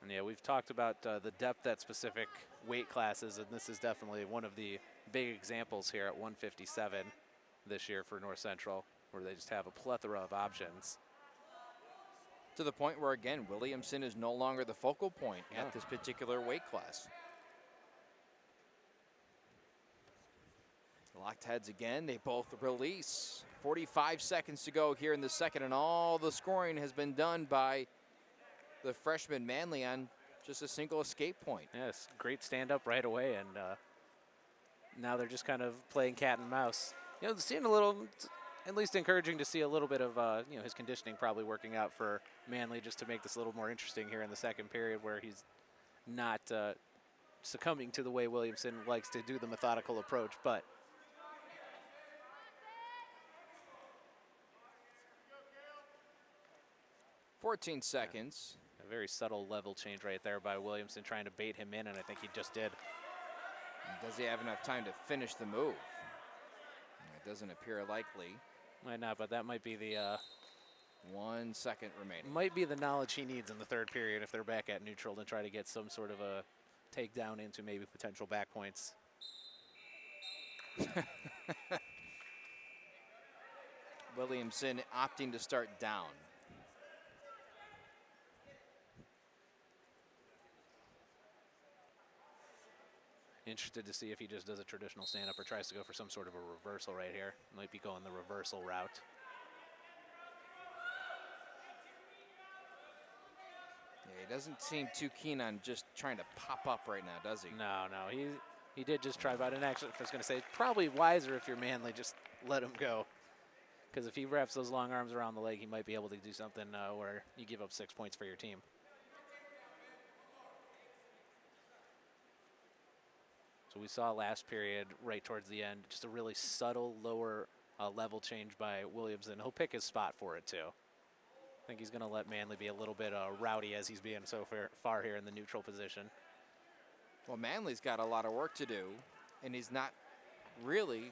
And yeah, we've talked about the depth at specific weight classes, and this is definitely one of the big examples here at 157 this year for North Central, where they just have a plethora of options. To the point where, again, Williamson is no longer the focal point at this particular weight class. Locked heads again, they both release. 45 seconds to go here in the second, and all the scoring has been done by the freshman Manley on just a single escape point. Yes, great stand up right away, and now they're just kind of playing cat and mouse. You know, seeing a little, at least encouraging to see a little bit of, you know, his conditioning probably working out for Manley just to make this a little more interesting here in the second period where he's not succumbing to the way Williamson likes to do the methodical approach, but 14 seconds. a very subtle level change right there by Williamson trying to bait him in, and I think he just did. Does he have enough time to finish the move? It doesn't appear likely. Might not, but that might be the 1 second remaining. might be the knowledge he needs in the third period if they're back at neutral to try to get some sort of a takedown into maybe potential back points. Williamson opting to start down. Interested to see if he just does a traditional stand-up or tries to go for some sort of a reversal right here. Might be going the reversal route. Yeah, he doesn't seem too keen on just trying to pop up right now, does he? No, he did just try, but and actually I was going to say, probably wiser if you're Manly, just let him go. Because if he wraps those long arms around the leg, he might be able to do something where you give up 6 points for your team. So we saw last period, right towards the end, just a really subtle lower level change by Williamson. He'll pick his spot for it, too. I think he's going to let Manley be a little bit rowdy as he's being so far here in the neutral position. Well, Manley's got a lot of work to do, and he's not really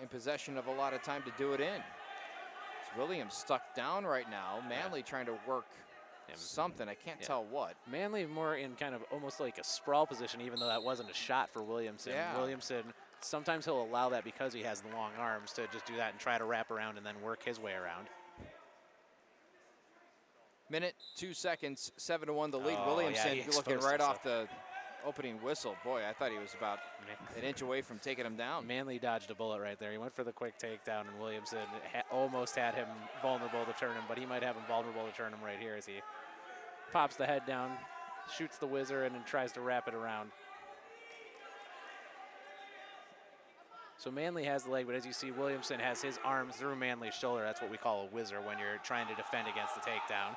in possession of a lot of time to do it in. It's Williams stuck down right now. Manley trying to work something. I can't tell what. Manley more in kind of almost like a sprawl position, even though that wasn't a shot for Williamson. Yeah. Williamson, sometimes he'll allow that because he has the long arms to just do that and try to wrap around and then work his way around. Minute, 2 seconds, 7-1 the lead. Oh, Williamson yeah, looking exposed right off himself. the opening whistle. Boy, I thought he was about an inch away from taking him down. Manley dodged a bullet right there. He went for the quick takedown, and Williamson almost had him vulnerable to turn him, but he might have him vulnerable to turn him right here as he pops the head down, shoots the whizzer, and then tries to wrap it around. So Manley has the leg, but as you see, Williamson has his arm through Manley's shoulder. That's what we call a whizzer when you're trying to defend against the takedown.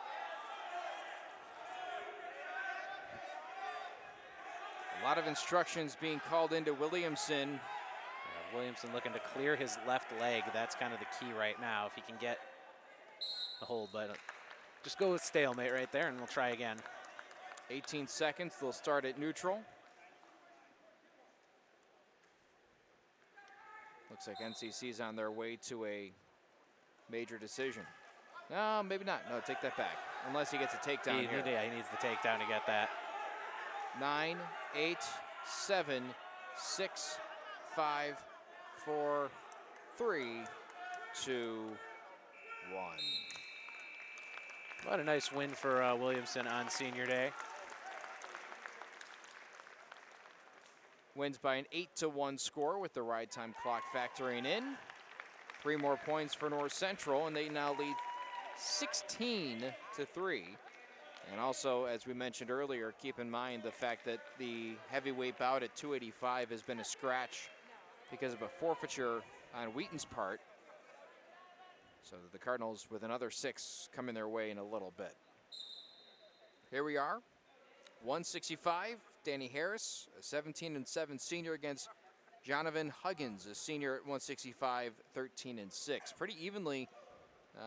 A lot of instructions being called into Williamson. Yeah, Williamson looking to clear his left leg. That's kind of the key right now, if he can get the hold. But just go with stalemate right there, and we'll try again. 18 seconds. They'll start at neutral. Looks like NCC's on their way to a major decision. No, maybe not. No, take that back. Unless he gets a takedown here. Yeah, he needs the takedown to get that. 9, 8, 7, 6, 5, 4, 3, 2, 1. What a nice win for Williamson on senior day. Wins by an 8-1 score with the ride time clock factoring in. 3 more points for North Central, and they now lead 16-3. And also, as we mentioned earlier, keep in mind the fact that the heavyweight bout at 285 has been a scratch because of a forfeiture on Wheaton's part. So the Cardinals with another 6 coming their way in a little bit. Here we are, 165, Danny Harris, a 17-7 senior against Jonathan Huggins, a senior at 165, 13-6. Pretty evenly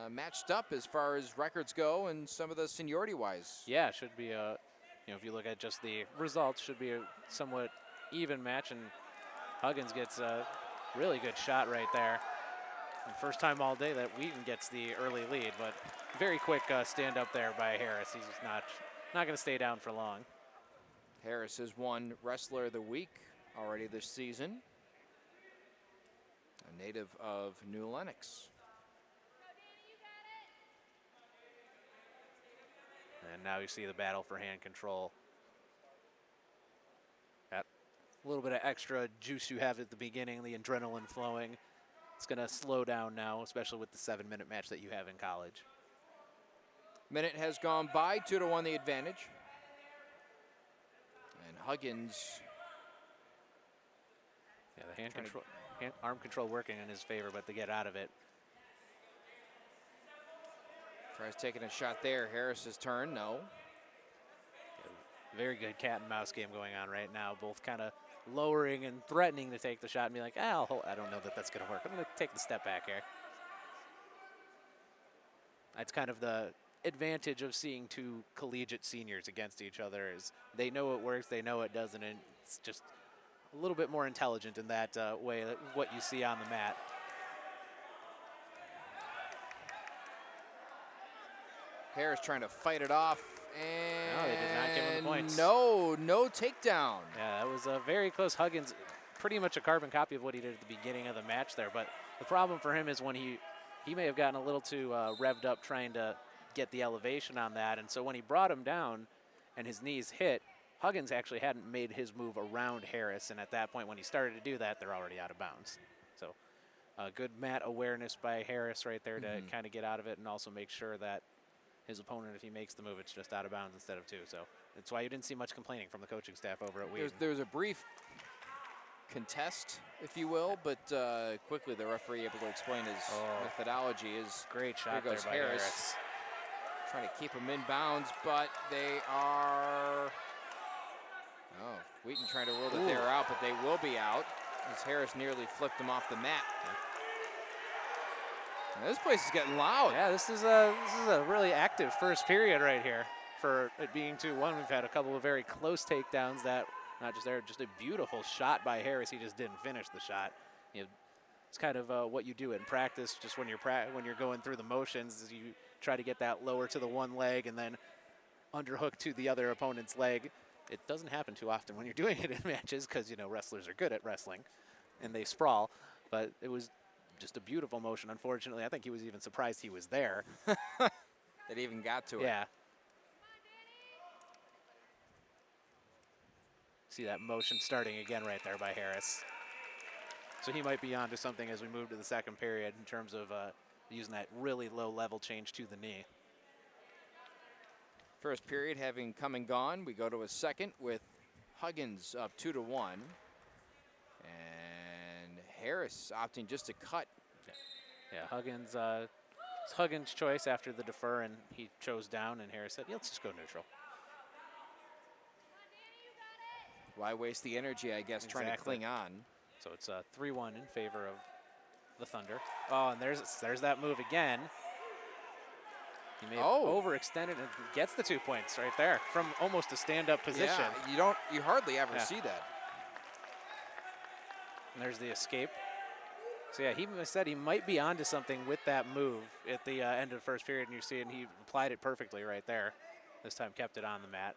matched up as far as records go and some of the seniority-wise. Yeah, it should be you know, if you look at just the results, should be a somewhat even match, and Huggins gets a really good shot right there. And first time all day that Wheaton gets the early lead, but very quick stand up there by Harris. He's just not going to stay down for long. Harris has won Wrestler of the Week already this season. A native of New Lenox. And now you see the battle for hand control. That little bit of extra juice you have at the beginning, the adrenaline flowing. It's going to slow down now, especially with the 7-minute match that you have in college. Minute has gone by, 2-1 the advantage. And Huggins. Yeah, the arm control working in his favor, but to get out of it. Tries taking a shot there. Harris's turn, no. Yeah, very good cat and mouse game going on right now. Both kind of lowering and threatening to take the shot and be like, I don't know that that's going to work. I'm going to take the step back here. That's kind of the advantage of seeing two collegiate seniors against each other is they know it works, they know it doesn't, and it's just a little bit more intelligent in that way, what you see on the mat. Harris trying to fight it off, and no, they did not give him the points. No takedown. Yeah, that was very close. Huggins, pretty much a carbon copy of what he did at the beginning of the match there, but the problem for him is when he may have gotten a little too revved up trying to get the elevation on that, and so when he brought him down and his knees hit, Huggins actually hadn't made his move around Harris, and at that point when he started to do that, they're already out of bounds. So good mat awareness by Harris right there to kind of get out of it and also make sure that his opponent, if he makes the move, it's just out of bounds instead of two. So that's why you didn't see much complaining from the coaching staff over at Wheaton. There was a brief contest, if you will, but quickly the referee able to explain his methodology. Is great shot there goes there by Harris. Trying to keep him in bounds, but they are... Oh, Wheaton trying to rule that they're out, but they will be out as Harris nearly flipped him off the mat. Now, this place is getting loud. Yeah, this is a really active first period right here for it being 2-1. We've had a couple of very close takedowns that, not just there, just a beautiful shot by Harris. He just didn't finish the shot. You know, it's kind of what you do in practice, just when you're going through the motions, is you try to get that lower to the one leg and then underhook to the other opponent's leg. It doesn't happen too often when you're doing it in matches because, you know, wrestlers are good at wrestling and they sprawl, but it was just a beautiful motion. Unfortunately, I think he was even surprised he was there. That even got to it. Yeah. See that motion starting again right there by Harris. So he might be onto something as we move to the second period in terms of using that really low level change to the knee. First period having come and gone, we go to a second with Huggins up 2-1. And Harris opting just to cut. Yeah, Huggins, it's Huggins' choice after the defer, and he chose down, and Harris said, yeah, let's just go neutral. Why waste the energy, I guess, trying to cling on. So it's 3-1 in favor of the Thunder. Oh, and there's that move again. He may have overextended and gets the 2 points right there from almost a stand-up position. Yeah, you hardly ever see that. And there's the escape. So yeah, he said he might be onto something with that move at the end of the first period, and you see, and he applied it perfectly right there. This time kept it on the mat.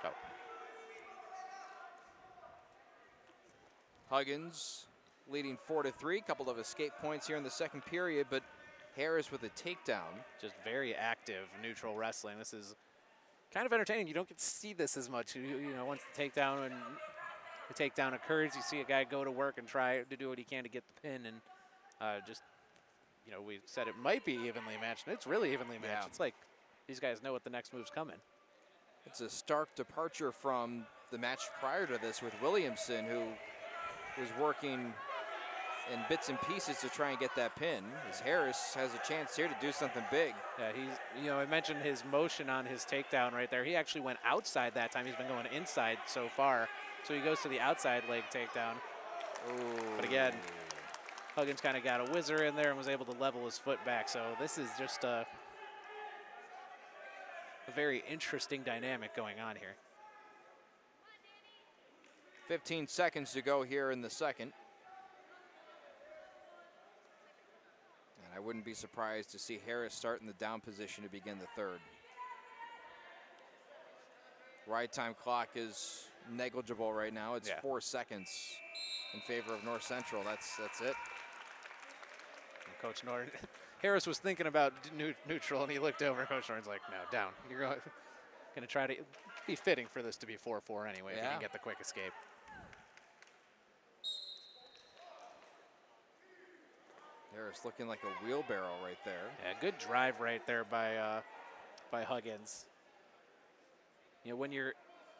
Oh. Huggins leading 4-3. Couple of escape points here in the second period, but Harris with a takedown. Just very active neutral wrestling. This is kind of entertaining. You don't get to see this as much. You know, once the takedown occurs, you see a guy go to work and try to do what he can to get the pin, and just, you know, we said it might be evenly matched, and it's really evenly matched. Yeah. It's like these guys know what the next move's coming. It's a stark departure from the match prior to this with Williamson, who was working in bits and pieces to try and get that pin, as Harris has a chance here to do something big. Yeah, I mentioned his motion on his takedown right there. He actually went outside that time. He's been going inside so far. So he goes to the outside leg takedown. Ooh. But again, Huggins kind of got a whizzer in there and was able to level his foot back. So this is just a very interesting dynamic going on here. 15 seconds to go here in the second. And I wouldn't be surprised to see Harris start in the down position to begin the third. Ride time clock is negligible right now. It's 4 seconds in favor of North Central. That's it. And Coach Norton, Harris was thinking about neutral, and he looked over. Coach Norton's like, no, down. You're going to try to be fitting for this to be 4-4 anyway if you can get the quick escape. Harris looking like a wheelbarrow right there. Yeah, good drive right there by Huggins. You know, when you're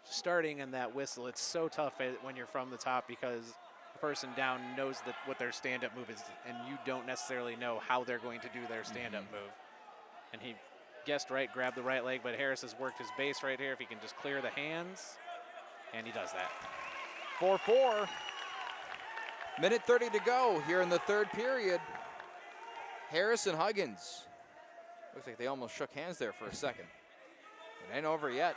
starting in that whistle, it's so tough when you're from the top because the person down knows that what their stand-up move is, and you don't necessarily know how they're going to do their stand-up move. And he guessed right, grabbed the right leg, but Harris has worked his base right here. If he can just clear the hands, and he does that. 4-4. Minute 30 to go here in the third period. Harris and Huggins. Looks like they almost shook hands there for a second. It ain't over yet.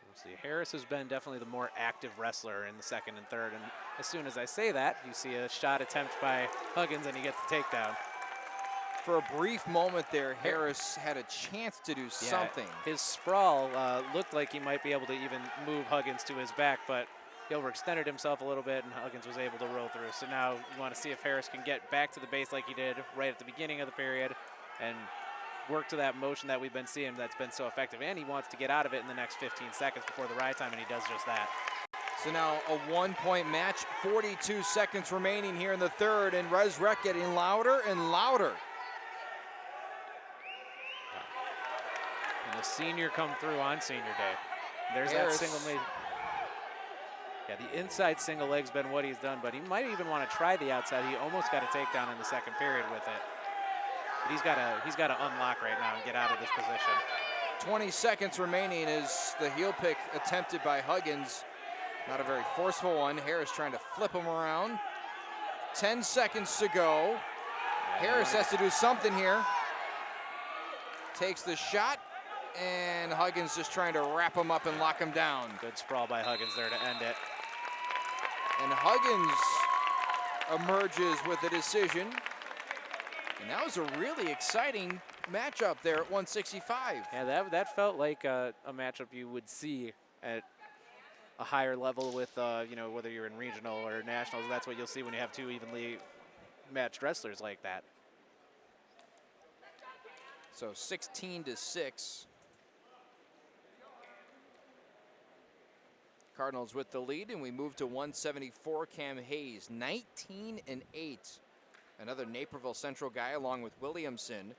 Let's see, Harris has been definitely the more active wrestler in the second and third, and as soon as I say that, you see a shot attempt by Huggins, and he gets the takedown. For a brief moment there, Harris had a chance to do something. His sprawl looked like he might be able to even move Huggins to his back, but he overextended himself a little bit, and Huggins was able to roll through. So now you want to see if Harris can get back to the base like he did right at the beginning of the period and work to that motion that we've been seeing that's been so effective. And he wants to get out of it in the next 15 seconds before the ride time, and he does just that. So now a 1-point match, 42 seconds remaining here in the third, and Res Rec getting louder and louder. And the senior come through on senior day. There's Harris. that single leg. Yeah, the inside single leg's been what he's done, but he might even want to try the outside. He almost got a takedown in the second period with it. But he's got to unlock right now and get out of this position. 20 seconds remaining is the heel pick attempted by Huggins. Not a very forceful one. Harris trying to flip him around. 10 seconds to go. Harris has to do something here. Takes the shot, and Huggins just trying to wrap him up and lock him down. Good sprawl by Huggins there to end it. And Huggins emerges with a decision. And that was a really exciting matchup there at 165. Yeah, that felt like a matchup you would see at a higher level with, whether you're in regional or nationals. That's what you'll see when you have two evenly matched wrestlers like that. So 16-6. Cardinals with the lead, and we move to 174. Cam Hayes, 19-8. Another Naperville Central guy along with Williamson,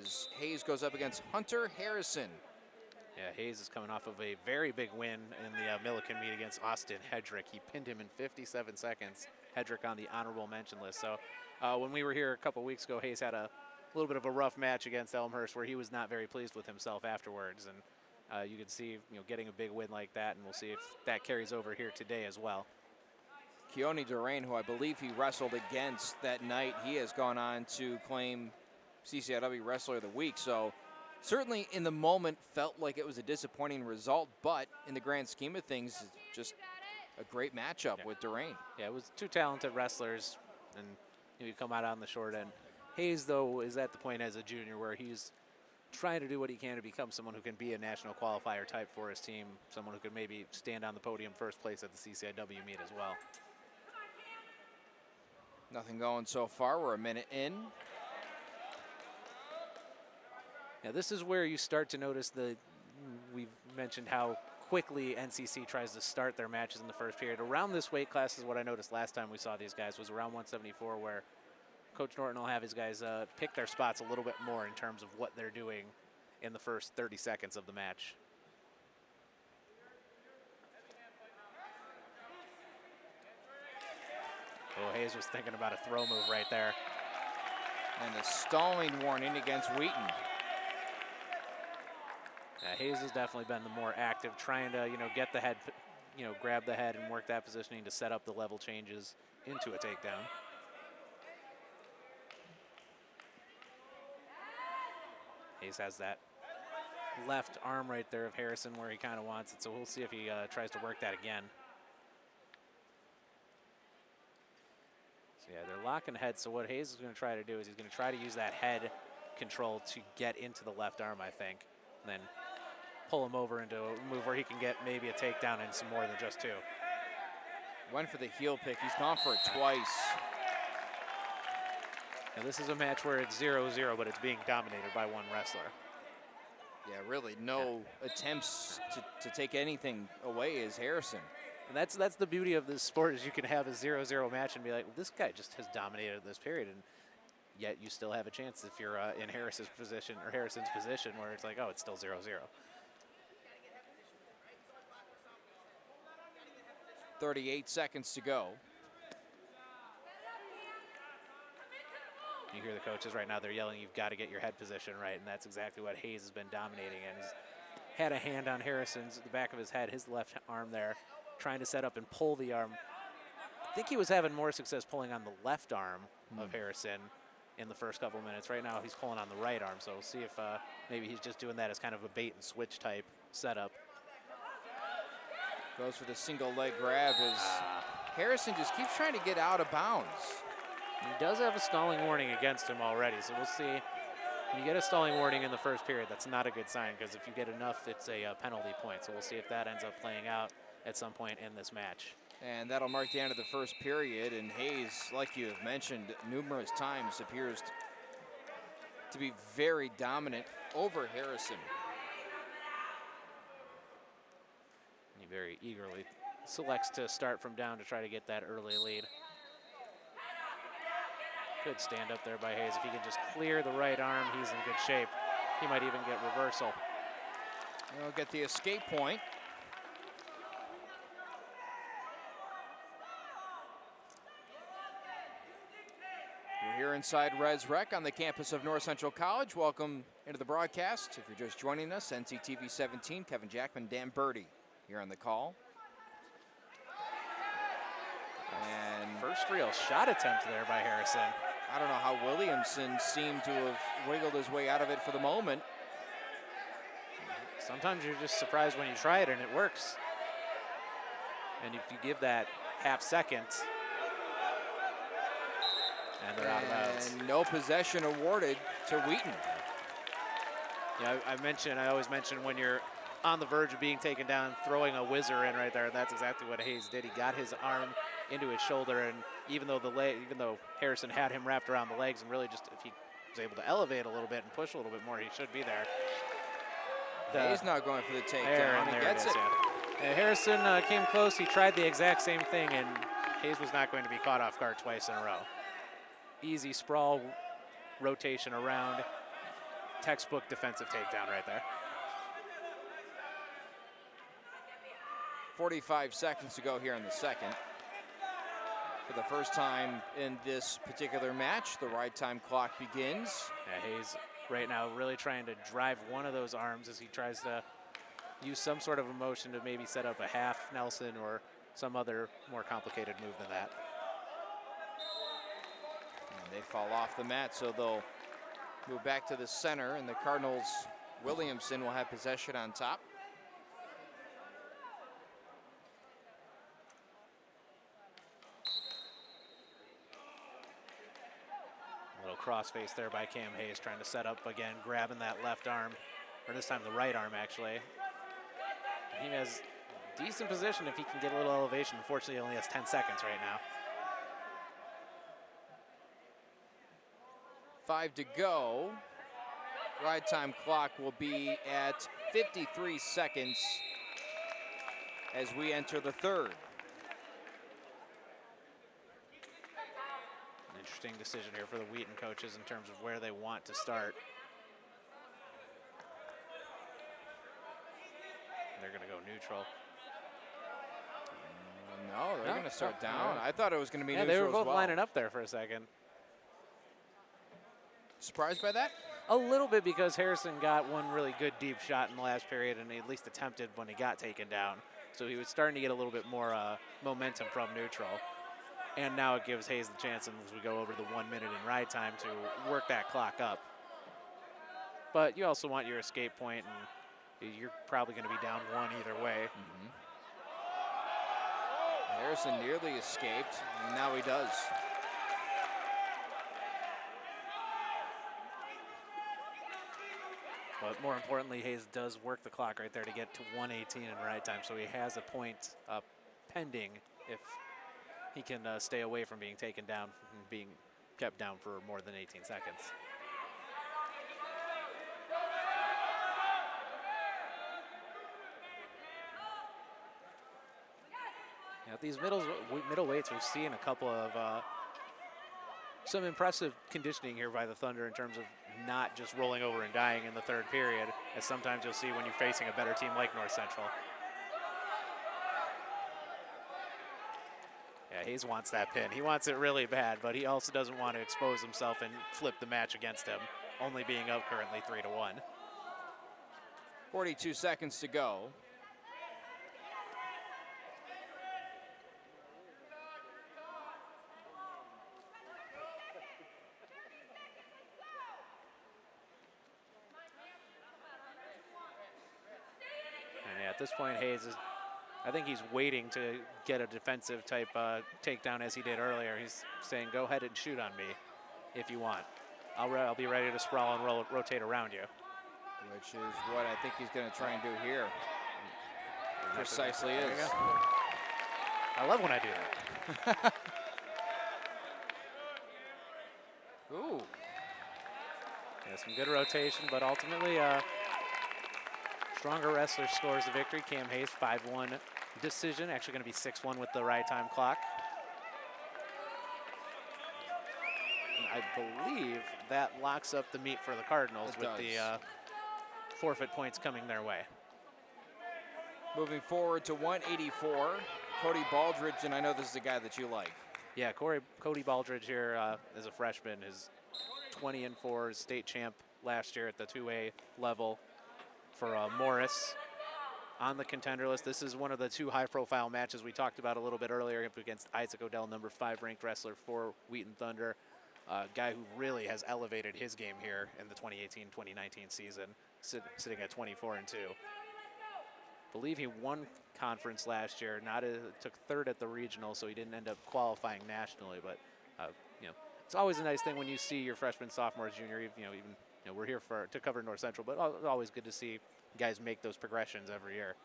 as Hayes goes up against Hunter Harrison. Yeah, Hayes is coming off of a very big win in the Milliken meet against Austin Hedrick. He pinned him in 57 seconds. Hedrick on the honorable mention list. So when we were here a couple weeks ago, Hayes had a little bit of a rough match against Elmhurst where he was not very pleased with himself afterwards. And you can see, getting a big win like that, and we'll see if that carries over here today as well. Keone Durain, who I believe he wrestled against that night, he has gone on to claim CCIW Wrestler of the Week. So certainly in the moment felt like it was a disappointing result, but in the grand scheme of things, just a great matchup with Durain. Yeah, it was two talented wrestlers, and you come out on the short end. Hayes, though, is at the point as a junior where he's trying to do what he can to become someone who can be a national qualifier type for his team, someone who could maybe stand on the podium first place at the CCIW meet as well. Nothing going so far. We're a minute in. Now, this is where you start to notice we've mentioned how quickly NCC tries to start their matches in the first period. Around this weight class is what I noticed last time we saw these guys, was around 174, where Coach Norton will have his guys pick their spots a little bit more in terms of what they're doing in the first 30 seconds of the match. Oh, Hayes was thinking about a throw move right there. And a stalling warning against Wheaton. Yeah, Hayes has definitely been the more active, trying to, get the head, grab the head and work that positioning to set up the level changes into a takedown. Hayes has that left arm right there of Harrison where he kind of wants it, so we'll see if he tries to work that again. So yeah, they're locking heads, so what Hayes is going to try to do is he's going to try to use that head control to get into the left arm, I think, and then pull him over into a move where he can get maybe a takedown and some more than just two. Went for the heel pick. He's gone for it twice. Now this is a match where it's 0-0, but it's being dominated by one wrestler. Yeah, really no attempts to take anything away as Harrison. And that's the beauty of this sport, is you can have a 0-0 match and be like, well, this guy just has dominated this period. And yet you still have a chance if you're in Harrison's position where it's like, oh, it's still 0-0. 38 seconds to go. You hear the coaches right now, they're yelling, you've got to get your head position right, and that's exactly what Hayes has been dominating in. He's had a hand on the back of his head, his left arm there, trying to set up and pull the arm. I think he was having more success pulling on the left arm of Harrison in the first couple minutes. Right now he's pulling on the right arm, so we'll see if maybe he's just doing that as kind of a bait and switch type setup. Goes for the single leg grab as Harrison just keeps trying to get out of bounds. He does have a stalling warning against him already, so we'll see. When you get a stalling warning in the first period, that's not a good sign, because if you get enough, it's a penalty point. So we'll see if that ends up playing out at some point in this match. And that'll mark the end of the first period. And Hayes, like you have mentioned numerous times, appears to be very dominant over Harrison. He very eagerly selects to start from down to try to get that early lead. Good stand up there by Hayes. If he can just clear the right arm, he's in good shape. He might even get reversal. He'll get the escape point. We're here inside Res Rec on the campus of North Central College. Welcome into the broadcast. If you're just joining us, NCTV 17, Kevin Jackman, Dan Birdie here on the call. And first real shot attempt there by Harrison. I don't know how Williamson seemed to have wiggled his way out of it for the moment. Sometimes you're just surprised when you try it and it works. And if you give that half second, and they're out of bounds. And no possession awarded to Wheaton. Yeah, I always mention when you're on the verge of being taken down, throwing a whizzer in right there, and that's exactly what Hayes did. He got his arm into his shoulder, and even though Harrison had him wrapped around the legs, and really just if he was able to elevate a little bit and push a little bit more, he should be there. Hayes not going for the takedown. He gets it. Yeah, Harrison came close. He tried the exact same thing, and Hayes was not going to be caught off guard twice in a row. Easy sprawl rotation around. Textbook defensive takedown right there. 45 seconds to go here in the second. For the first time in this particular match, the right time clock begins. Yeah, Hayes right now really trying to drive one of those arms as he tries to use some sort of emotion to maybe set up a half Nelson or some other more complicated move than that. And they fall off the mat, so they'll move back to the center, and the Cardinals, Williamson will have possession on top. Crossface there by Cam Hayes, trying to set up again, grabbing that left arm, or this time the right arm actually. He has decent position if he can get a little elevation. Unfortunately, he only has 10 seconds right now. 5 to go. Ride time clock will be at 53 seconds as we enter the third. Interesting decision here for the Wheaton coaches in terms of where they want to start. They're going to go neutral. No, they're going to start down. I thought it was going to be neutral. Yeah, they were both as well. lining up there for a second. Surprised by that? A little bit, because Harrison got one really good deep shot in the last period, and he at least attempted when he got taken down. So he was starting to get a little bit more momentum from neutral. And now it gives Hayes the chance, and as we go over the 1 minute in ride time, to work that clock up. But you also want your escape point, and you're probably going to be down one either way. Harrison nearly escaped, and now he does. But more importantly, Hayes does work the clock right there to get to 1:18 in ride time, so he has a point pending if he can stay away from being taken down and being kept down for more than 18 seconds. Now, these middleweights, we've seen a couple of some impressive conditioning here by the Thunder in terms of not just rolling over and dying in the third period, as sometimes you'll see when you're facing a better team like North Central. Yeah, Hayes wants that pin. He wants it really bad, but he also doesn't want to expose himself and flip the match against him, only being up currently 3-1. 42 seconds to go. And yeah, at this point, Hayes is, I think he's waiting to get a defensive type takedown as he did earlier. He's saying, go ahead and shoot on me if you want. I'll be ready to sprawl and rotate around you. Which is what I think he's going to try and do here. Precisely is. I love when I do that. Ooh. Yeah, some good rotation, but ultimately, stronger wrestler scores the victory. Cam Hayes, 5-1 decision. Actually going to be 6-1 with the right time clock. And I believe that locks up the meet for the Cardinals with the forfeit points coming their way. Moving forward to 184, Cody Baldridge, and I know this is a guy that you like. Yeah, Cody Baldridge here as a freshman is 20-4, state champ last year at the 2A level for Morris on the contender list. This is one of the two high-profile matches we talked about a little bit earlier against Isaac Odell, number 5 ranked wrestler for Wheaton Thunder, a guy who really has elevated his game here in the 2018-2019 season, sitting at 24-2. Believe he won conference last year. Took third at the regional, so he didn't end up qualifying nationally. But you know, it's always a nice thing when you see your freshman, sophomore, junior. We're here to cover North Central, but always good to see guys make those progressions every year.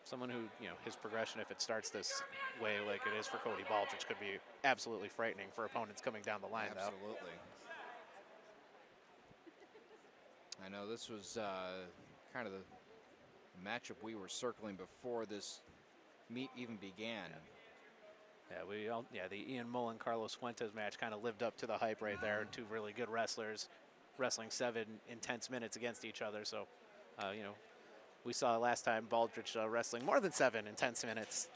Someone who, his progression, if it starts this way like it is for Cody Baldridge, could be absolutely frightening for opponents coming down the line. Absolutely. I know this was kind of the matchup we were circling before this meet even began. Yeah, the Ian Mullen Carlos Fuentes match kind of lived up to the hype right there. Two really good wrestlers wrestling 7 intense minutes against each other. So, we saw last time Baldridge wrestling more than 7 intense minutes.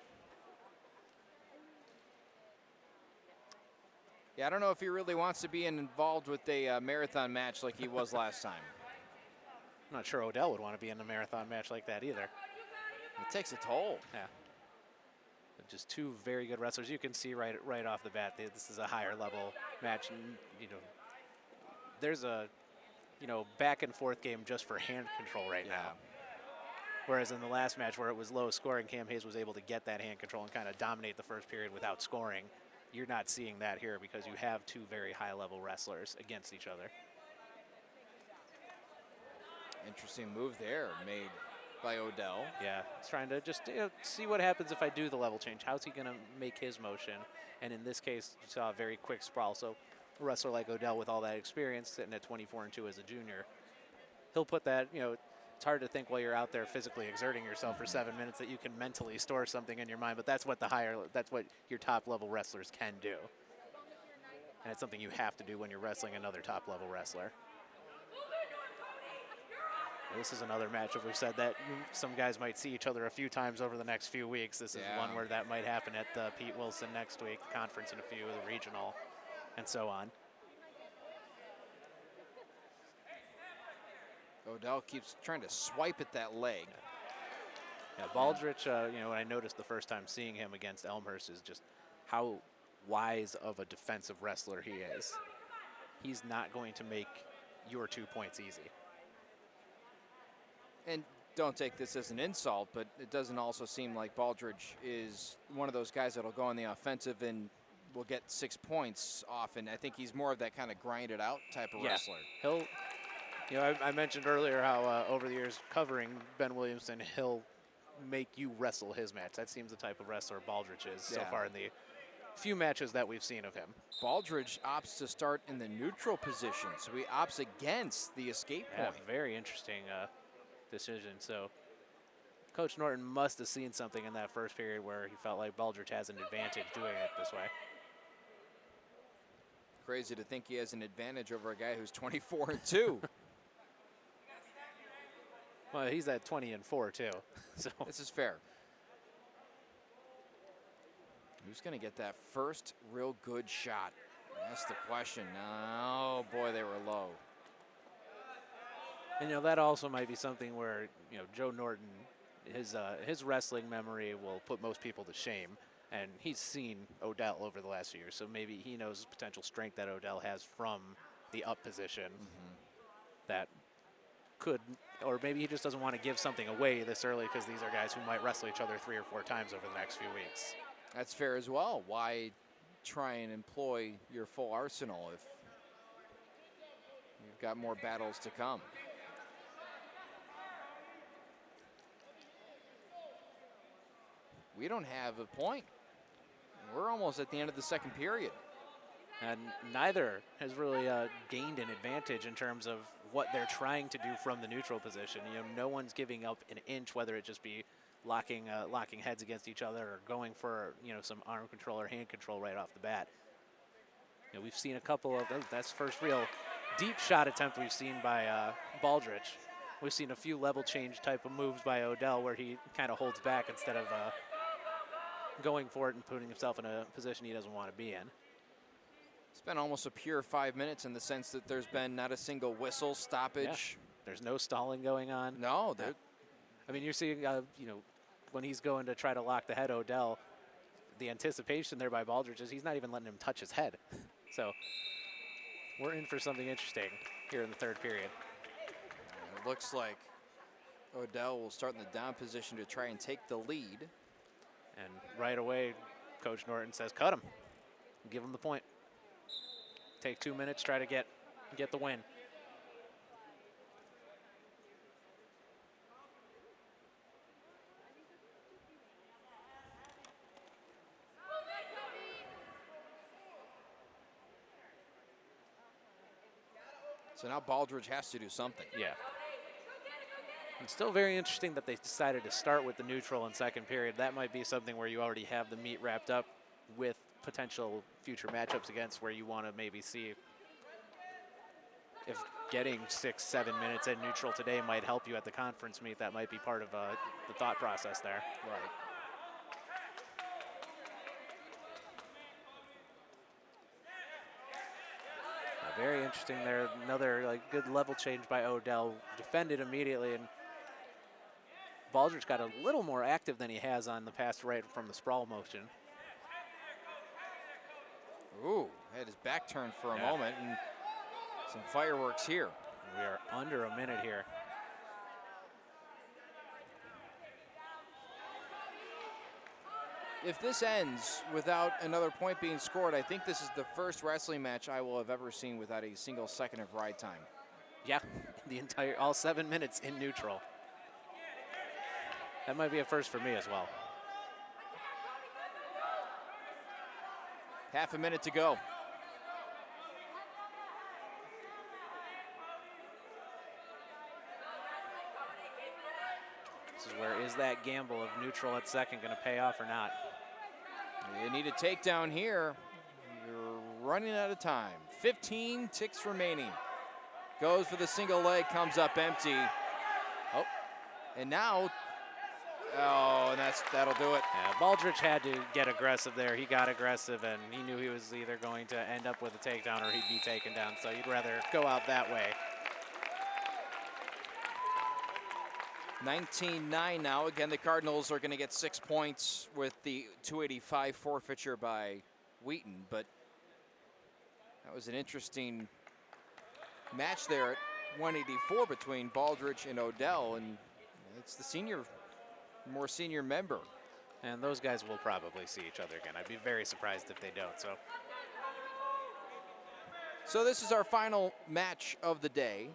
Yeah, I don't know if he really wants to be involved with a marathon match like he was last time. I'm not sure Odell would want to be in a marathon match like that either. It takes a toll. Yeah. But just two very good wrestlers. You can see right off the bat, this is a higher level match. And, there's a, back and forth game just for hand control right now. Whereas in the last match where it was low scoring, Cam Hayes was able to get that hand control and kind of dominate the first period without scoring. You're not seeing that here because you have two very high level wrestlers against each other. Interesting move there made by Odell. Yeah, he's trying to just see what happens if I do the level change. How's he going to make his motion? And in this case, you saw a very quick sprawl. So a wrestler like Odell with all that experience, sitting at 24-2 as a junior, he'll put that, it's hard to think while you're out there physically exerting yourself for 7 minutes that you can mentally store something in your mind, but that's what that's what your top level wrestlers can do. And it's something you have to do when you're wrestling another top level wrestler. This is another matchup. We've said that some guys might see each other a few times over the next few weeks. This is one where that might happen at the Pete Wilson next week, conference and a few of the regional, and so on. Odell keeps trying to swipe at that leg. Yeah, Baldridge, what I noticed the first time seeing him against Elmhurst is just how wise of a defensive wrestler he is. He's not going to make your 2 points easy. And don't take this as an insult, but it doesn't also seem like Baldridge is one of those guys that'll go on the offensive and will get 6 points often. I think he's more of that kind of grinded out type of wrestler. He'll, I mentioned earlier how over the years covering Ben Williamson, he'll make you wrestle his match. That seems the type of wrestler Baldridge is so far in the few matches that we've seen of him. Baldridge opts to start in the neutral position, so he opts against the escape point. Very interesting decision. So Coach Norton must have seen something in that first period where he felt like Baldridge has an advantage doing it this way. Crazy to think he has an advantage over a guy who's 24-2. Well, he's at 20-4 too. So This is fair. Who's going to get that first real good shot? That's the question. Oh, boy, they were low. And, that also might be something where, Joe Norton, his wrestling memory will put most people to shame. And he's seen Odell over the last few years, so maybe he knows the potential strength that Odell has from the up position that could, or maybe he just doesn't want to give something away this early because these are guys who might wrestle each other 3 or 4 times over the next few weeks. That's fair as well. Why try and employ your full arsenal if you've got more battles to come? We don't have a point. We're almost at the end of the second period. And neither has really gained an advantage in terms of what they're trying to do from the neutral position. No one's giving up an inch, whether it just be locking heads against each other or going for some arm control or hand control right off the bat. We've seen a couple of that's first real deep shot attempt we've seen by Baldrich. We've seen a few level change type of moves by Odell where he kind of holds back instead of going for it and putting himself in a position he doesn't want to be in. It's been almost a pure 5 minutes in the sense that there's been not a single whistle, stoppage. Yeah. There's no stalling going on. No. I mean, you're seeing, when he's going to try to lock the head, Odell, the anticipation there by Baldrich is he's not even letting him touch his head. So we're in for something interesting here in the third period. It looks like Odell will start in the down position to try and take the lead. And right away, Coach Norton says, cut him. Give him the point. Take 2 minutes, try to get the win. So now Baldrich has to do something. Yeah. It's still very interesting that they decided to start with the neutral in second period. That might be something where you already have the meat wrapped up with potential future matchups against where you want to maybe see if getting 6-7 minutes in neutral today might help you at the conference meet. That might be part of the thought process there. Right. Very interesting there. Another good level change by Odell. Defended immediately, and Baldrich got a little more active than he has on the pass right from the sprawl motion. Ooh, had his back turned for a moment, and some fireworks here. We are under a minute here. If this ends without another point being scored, I think this is the first wrestling match I will have ever seen without a single second of ride time. Yeah, all 7 minutes in neutral. That might be a first for me as well. Half a minute to go. This is where is that gamble of neutral at second going to pay off or not? You need a takedown here. You're running out of time. 15 ticks remaining. Goes for the single leg, comes up empty. Oh, and now, and that'll do it. Yeah, Baldrich had to get aggressive there. He got aggressive, and he knew he was either going to end up with a takedown or he'd be taken down, so you'd rather go out that way. 19-9 now. Again, the Cardinals are going to get 6 points with the 285 forfeiture by Wheaton, but that was an interesting match there at 184 between Baldrich and Odell, and it's the more senior member. And those guys will probably see each other again. I'd be very surprised if they don't. So this is our final match of the day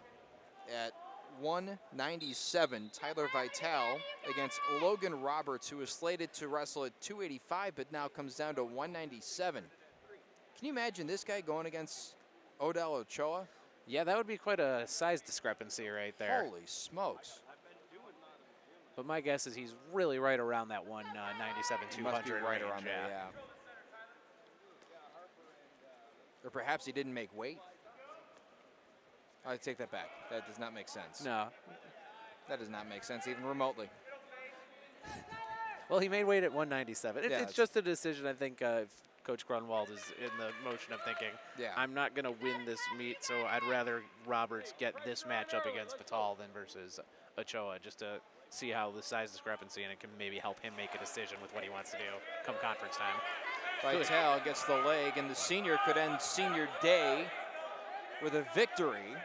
at 197, Tyler Vitale against Logan Roberts, who is slated to wrestle at 285, but now comes down to 197. Can you imagine this guy going against Odell Ochoa? Yeah, that would be quite a size discrepancy right there. Holy smokes. But my guess is he's really right around that 197, 200 Must be right range, around there, yeah. Or perhaps he didn't make weight. I take that back. That does not make sense. No. That does not make sense even remotely. Well, he made weight at 197. Yeah, It's just a decision, I think, if Coach Grunwald is in the motion of thinking, Yeah. I'm not going to win this meet, so I'd rather Roberts get this matchup against Vital than versus Ochoa, just to see how the size discrepancy, and it can maybe help him make a decision with what he wants to do come conference time. Vital gets the leg, and the senior could end senior day with a victory.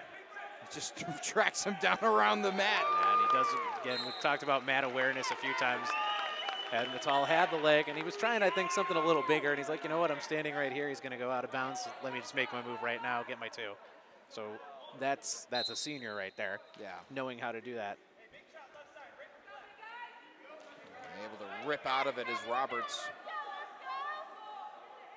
Just tracks him down around the mat. And he does, again, we talked about mat awareness a few times. And Vital had the leg, and he was trying, I think, something a little bigger. And he's like, you know what, I'm standing right here. He's going to go out of bounds. Let me just make my move right now, get my 2. So that's a senior right there. Yeah. Knowing how to do that. Able to rip out of it as Roberts.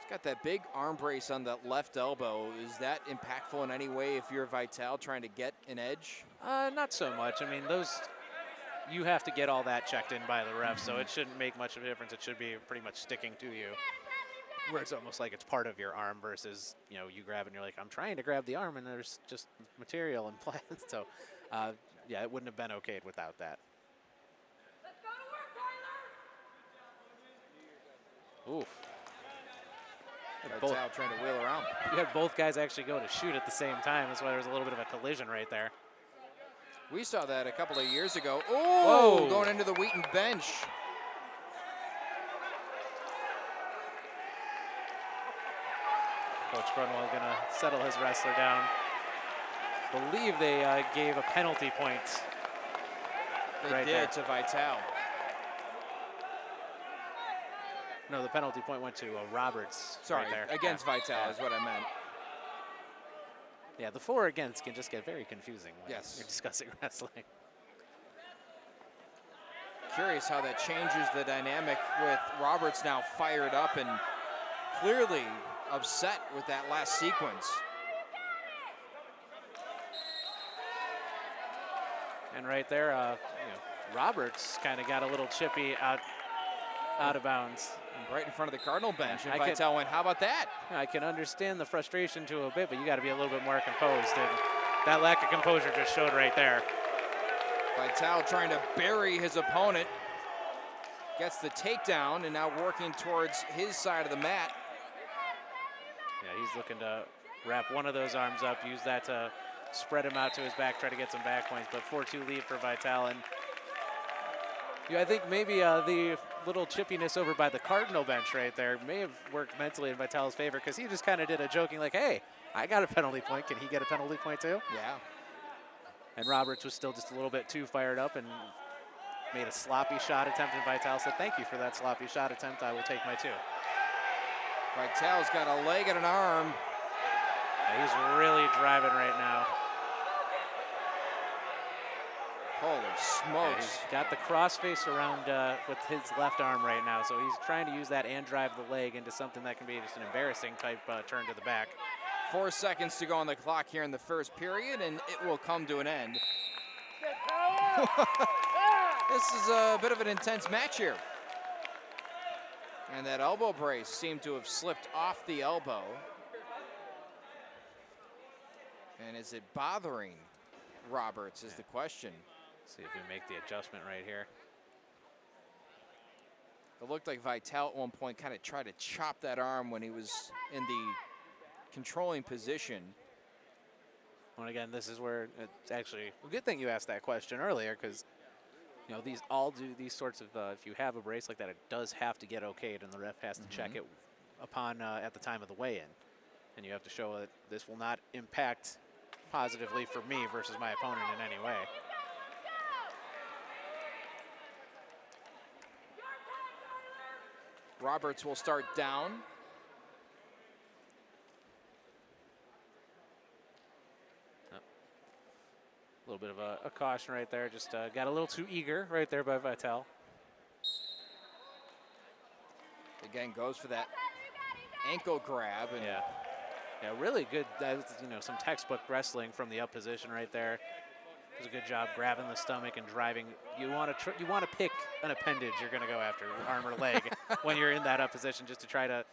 He's got that big arm brace on that left elbow. Is that impactful in any way if you're Vital trying to get an edge? Not so much. I mean, you have to get all that checked in by the ref, so it shouldn't make much of a difference. It should be pretty much sticking to you, where it's almost like it's part of your arm versus, you grab it and you're like, I'm trying to grab the arm and there's just material and plant. So, yeah, it wouldn't have been okayed without that. Oof. Vital trying to wheel around. You had both guys actually go to shoot at the same time. That's why there was a little bit of a collision right there. We saw that a couple of years ago. Oh, Whoa. Going into the Wheaton bench. Coach Grunwald going to settle his wrestler down. Believe they gave a penalty point. They right did there. to Vital. No, the penalty point went to Roberts. Sorry, right there. against Yeah. Vital Yeah. is what I meant. Yeah, the for against can just get very confusing when Yes. you're discussing wrestling. Curious how that changes the dynamic with Roberts now fired up and clearly upset with that last sequence. And right there, Roberts kind of got a little chippy out of bounds. Right in front of the Cardinal bench, and I can- Vital went, how about that? I can understand the frustration to a bit, but you got to be a little bit more composed. And that lack of composure just showed right there. Vital trying to bury his opponent. Gets the takedown and now working towards his side of the mat. Yeah, he's looking to wrap one of those arms up, use that to spread him out to his back, try to get some back points, but 4-2 lead for Vital. And I think maybe the little chippiness over by the Cardinal bench right there may have worked mentally in Vital's favor, because he just kind of did a joking like, hey, I got a penalty point. Can he get a penalty point too? Yeah. And Roberts was still just a little bit too fired up and made a sloppy shot attempt, and Vital said, thank you for that sloppy shot attempt. I will take my 2. Vital's got a leg and an arm. Yeah, he's really driving right now. Holy Yeah, smokes. he's got the crossface around with his left arm right now, so he's trying to use that and drive the leg into something that can be just an embarrassing type turn to the back. 4 seconds to go on the clock here in the first period, and it will come to an end. This is a bit of an intense match here. And that elbow brace seemed to have slipped off the elbow. And is it bothering Roberts is the question. See if we make the adjustment right here. It looked like Vital at one point kind of tried to chop that arm when he was in the controlling position. Well, again, this is where it's actually a good thing you asked that question earlier, because these all do these sorts of if you have a brace like that, it does have to get okayed, and the ref has to check it upon at the time of the weigh-in, and you have to show that this will not impact positively for me versus my opponent in any way. Roberts will start down. A little bit of a caution right there. Just got a little too eager right there by Vital. Again, goes for that ankle grab. And Yeah, really good. Some textbook wrestling from the up position right there. Does a good job grabbing the stomach and driving. You want to pick an appendage you're going to go after, arm or leg, when you're in that up position, just to try to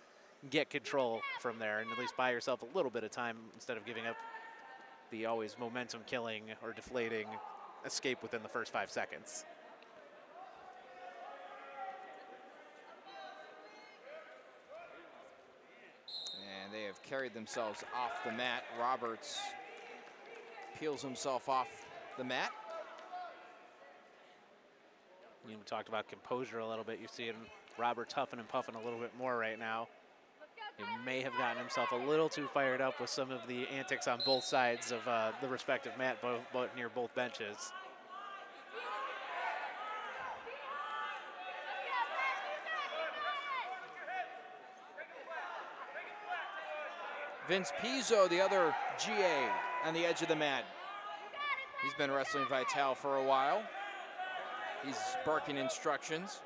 get control from there and at least buy yourself a little bit of time instead of giving up the always momentum killing or deflating escape within the first 5 seconds. And they have carried themselves off the mat. Roberts peels himself off the mat. We talked about composure a little bit. You see him, Roberts huffing and puffing a little bit more right now. He may have gotten himself a little too fired up with some of the antics on both sides of the respective mat, both near both benches. Vince Pizzo, the other GA, on the edge of the mat. He's been wrestling Vitale for a while. He's barking instructions.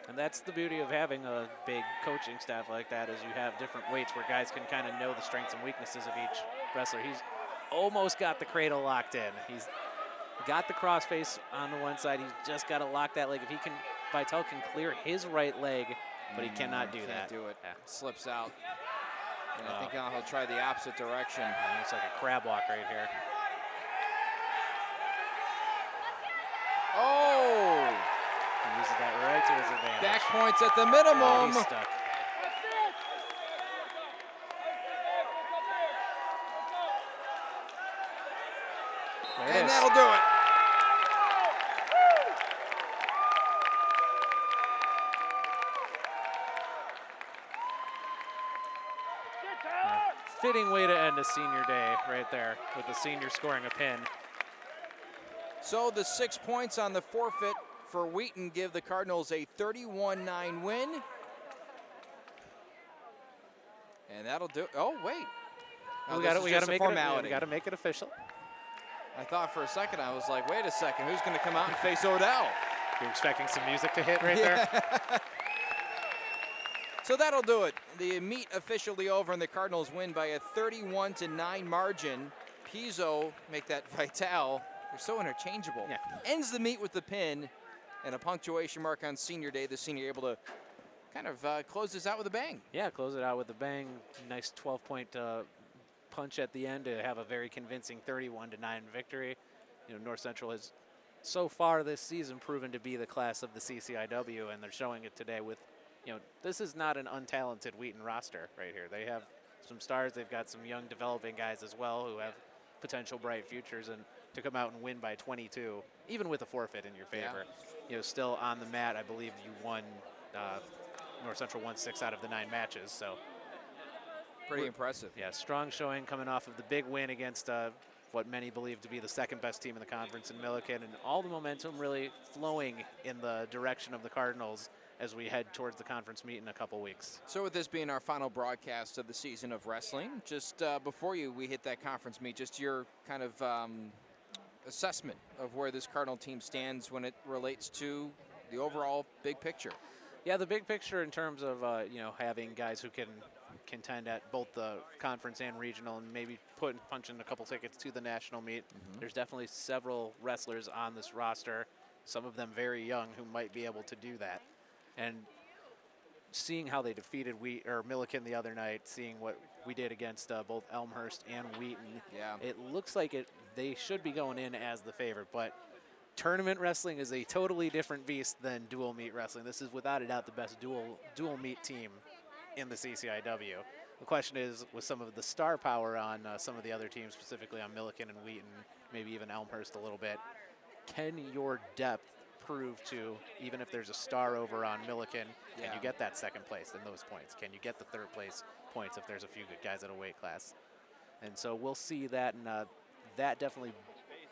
And that's the beauty of having a big coaching staff like that, is you have different weights where guys can kind of know the strengths and weaknesses of each wrestler. He's almost got the cradle locked in. He's got the crossface on the one side. He's just got to lock that leg. If he can, Vitale can clear his right leg, but he cannot do that. Can't do it. Yeah. Slips out. And I think now he'll try the opposite direction. It's like a crab walk right here. Oh! He uses that right to his advantage. Back points at the minimum. Oh, he's stuck. And that'll do it. Fitting way to end a senior day right there, with the senior scoring a pin. So the 6 points on the forfeit for Wheaton give the Cardinals a 31-9 win. And that'll do. Oh, wait. We got to make it official. I thought for a second, I was like, wait a second, who's going to come out and face Odell? You're expecting some music to hit right there? So that'll do it. The meet officially over, and the Cardinals win by a 31-9 margin. Pizzo make that Vitale. They're so interchangeable. Yeah. Ends the meet with the pin and a punctuation mark on senior day. The senior able to kind of close this out with a bang. Yeah, close it out with a bang. Nice 12-point punch at the end to have a very convincing 31-9 victory. You know, North Central has so far this season proven to be the class of the CCIW, and they're showing it today with, you know, this is not an untalented Wheaton roster right here. They have some stars. They've got some young developing guys as well who have potential bright futures, and to come out and win by 22, even with a forfeit in your favor, you know, still on the mat, I believe you won, North Central won 6 out of the 9 matches, so. Pretty impressive. Yeah, strong showing coming off of the big win against what many believe to be the second best team in the conference in Milliken, and all the momentum really flowing in the direction of the Cardinals as we head towards the conference meet in a couple weeks. So with this being our final broadcast of the season of wrestling, just before we hit that conference meet, just your kind of assessment of where this Cardinal team stands when it relates to the overall big picture. Yeah, the big picture in terms of you know, having guys who can contend at both the conference and regional, and maybe punching a couple tickets to the national meet. There's definitely several wrestlers on this roster, some of them very young, who might be able to do that. And seeing how they defeated Milliken the other night, seeing what we did against both Elmhurst and Wheaton, it looks like they should be going in as the favorite. But tournament wrestling is a totally different beast than dual meet wrestling. This is without a doubt the best dual meet team in the CCIW. The question is, with some of the star power on some of the other teams, specifically on Milliken and Wheaton, maybe even Elmhurst a little bit, can your depth prove to, even if there's a star over on Milliken, can you get that second place in those points? Can you get the third place points if there's a few good guys at a weight class? And so we'll see that, and that definitely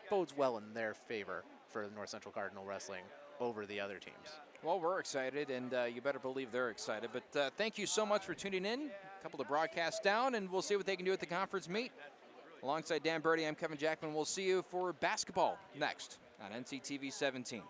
bodes well in their favor for the North Central Cardinal Wrestling over the other teams. Well, we're excited, and you better believe they're excited. But thank you so much for tuning in. A couple of broadcasts down, and we'll see what they can do at the conference meet. Alongside Dan Birdie, I'm Kevin Jackman. We'll see you for basketball next on NCTV 17.